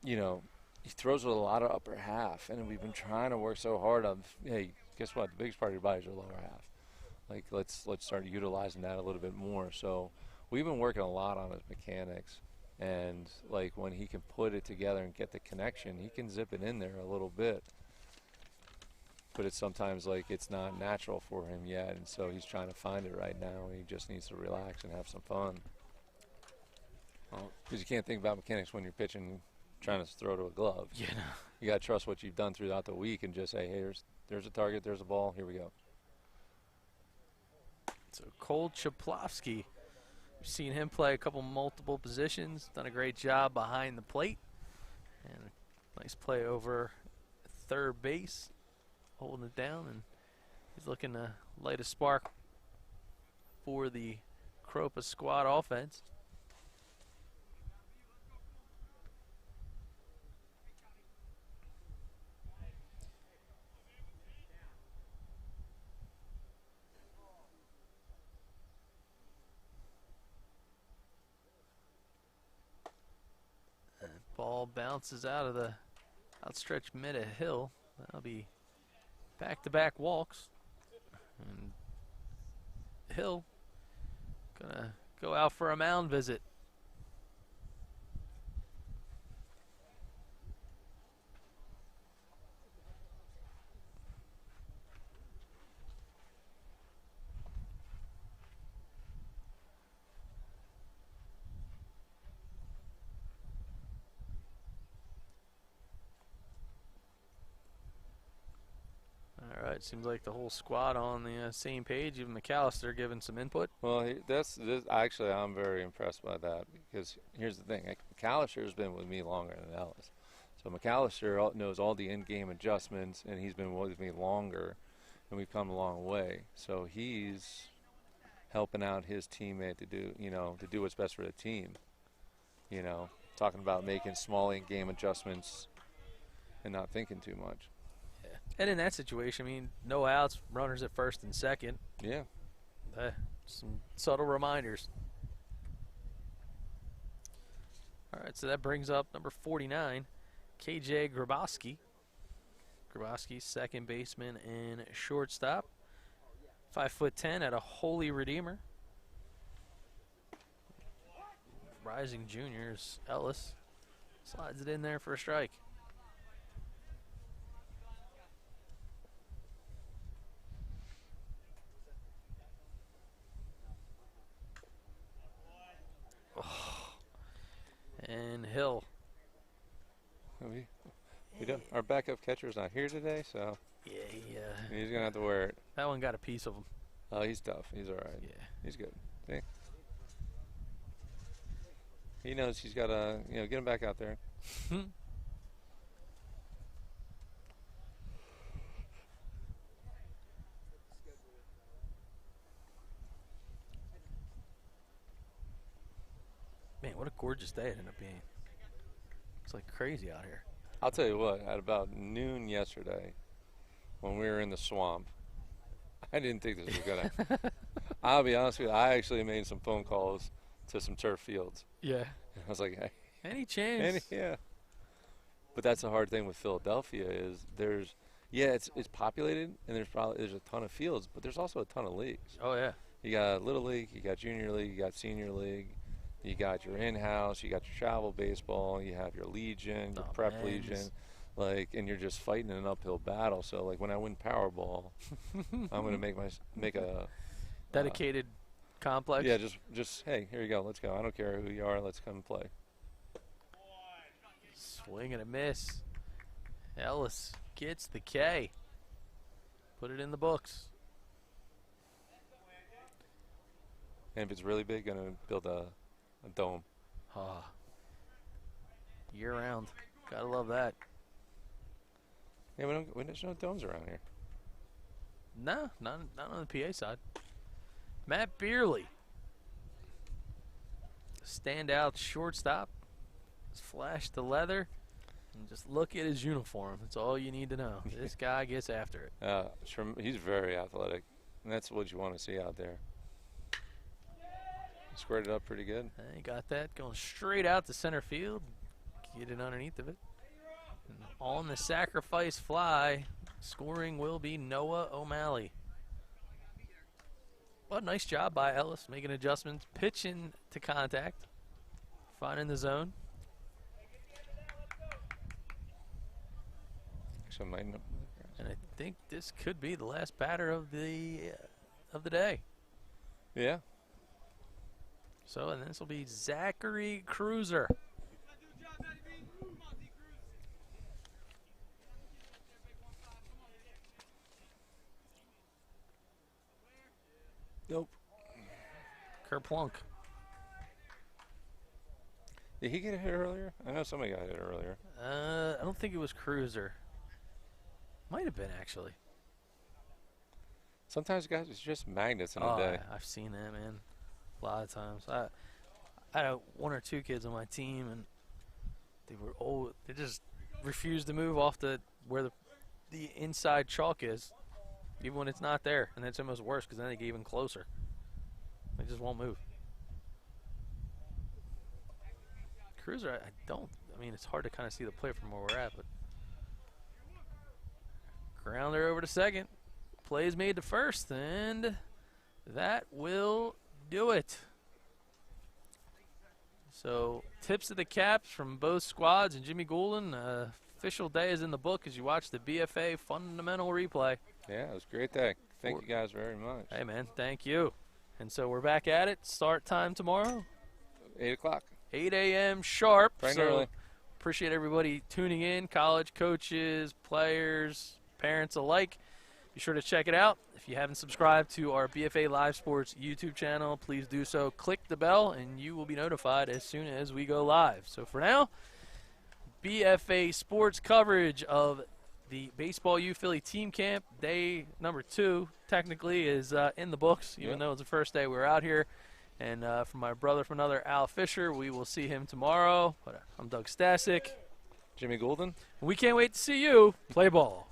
he throws with a lot of upper half, and we've been trying to work so hard on, hey, guess what, the biggest part of your body is your lower half. Like, let's start utilizing that a little bit more. So we've been working a lot on his mechanics, and, like, when he can put it together and get the connection, he can zip it in there a little bit. But it's sometimes, like, it's not natural for him yet, and so he's trying to find it right now, and he just needs to relax and have some fun. Because you can't think about mechanics when you're pitching, trying to throw to a glove. Yeah. You got to trust what you've done throughout the week and just say, hey, there's a target, there's a ball, here we go. So Cole Chaplowski, we've seen him play a couple multiple positions, done a great job behind the plate, and a nice play over third base, holding it down, and he's looking to light a spark for the Kropa squad offense. And ball bounces out of the outstretched mid of Hill. That'll be back-to-back walks, and Hill gonna go out for a mound visit. All right, seems like the whole squad on the same page. Even McAllister giving some input. Well, actually, I'm very impressed by that, because here's the thing. McAllister's been with me longer than Ellis. So McAllister knows all the in-game adjustments, and he's been with me longer, and we've come a long way. So he's helping out his teammate to do what's best for the team. Talking about making small in-game adjustments and not thinking too much. And in that situation, I mean, no outs, runners at first and second. Yeah. Some subtle reminders. All right, so that brings up number 49, KJ Grabowski. Grabowski, second baseman and shortstop. 5'10" at a Holy Redeemer. Rising juniors, Ellis slides it in there for a strike. Oh. And Hill. Our backup catcher's not here today, so yeah, he's gonna have to wear it. That one got a piece of him. Oh, he's tough. He's all right. Yeah, he's good. See? He knows he's got to, get him back out there. Man, what a gorgeous day it ended up being. It's like crazy out here. I'll tell you what, at about noon yesterday, when we were in the swamp, I didn't think this was going to. I'll be honest with you, I actually made some phone calls to some turf fields. Yeah. I was like, hey. Any chance? Yeah. But that's the hard thing with Philadelphia is it's populated and there's a ton of fields, but there's also a ton of leagues. Oh, yeah. You got Little League, you got Junior League, you got Senior League. You got your in-house, you got your travel baseball, you have your Legion, your prep Legion, and you're just fighting an uphill battle. So, when I win Powerball, I'm going to make a dedicated complex. Yeah, just hey, here you go, let's go. I don't care who you are, let's come and play. Swing and a miss. Ellis gets the K. Put it in the books. And if it's really big, going to build a dome. Year round. Gotta love that. Yeah, there's no domes around here. No, not on the PA side. Matt Beerley. Standout shortstop. Just flash the leather. And just look at his uniform. That's all you need to know. This guy gets after it. He's very athletic. And that's what you want to see out there. Squared it up pretty good. He got that going straight out to center field. Get it underneath of it. And on the sacrifice fly, scoring will be Noah O'Malley. Well, nice job by Ellis, making adjustments, pitching to contact, finding the zone. And I think this could be the last batter of the day. Yeah. So, and this will be Zachary Cruiser. Nope. Kerplunk. Did he get a hit earlier? I know somebody got hit earlier. I don't think it was Cruiser. Might have been, actually. Sometimes guys, it's just magnets in a day. I've seen that, man. A lot of times. I had one or two kids on my team, and they just refused to move off where the inside chalk is, even when it's not there. And that's almost worse because then they get even closer. They just won't move. Cruiser, I mean, it's hard to kind of see the play from where we're at, but grounder over to second. Plays made to first, and that will do it. So, tips of the caps from both squads, and Jimmy Goulden, official day is in the book as you watch the BFA fundamental replay. Yeah, it was a great day. Thank you guys very much. Hey, man, thank you. And so we're back at it. Start time tomorrow? 8 o'clock. 8 a.m. sharp. Bright and early. Appreciate everybody tuning in, college coaches, players, parents alike. Be sure to check it out. If you haven't subscribed to our BFA Live Sports YouTube channel, please do so. Click the bell, and you will be notified as soon as we go live. So for now, BFA Sports coverage of the Baseball U Philly Team Camp. Day number 2, technically, is in the books, even though it's the first day we were out here. And from my brother from another, Al Fisher, we will see him tomorrow. But I'm Doug Stasic. Jimmy Goulden. We can't wait to see you play ball.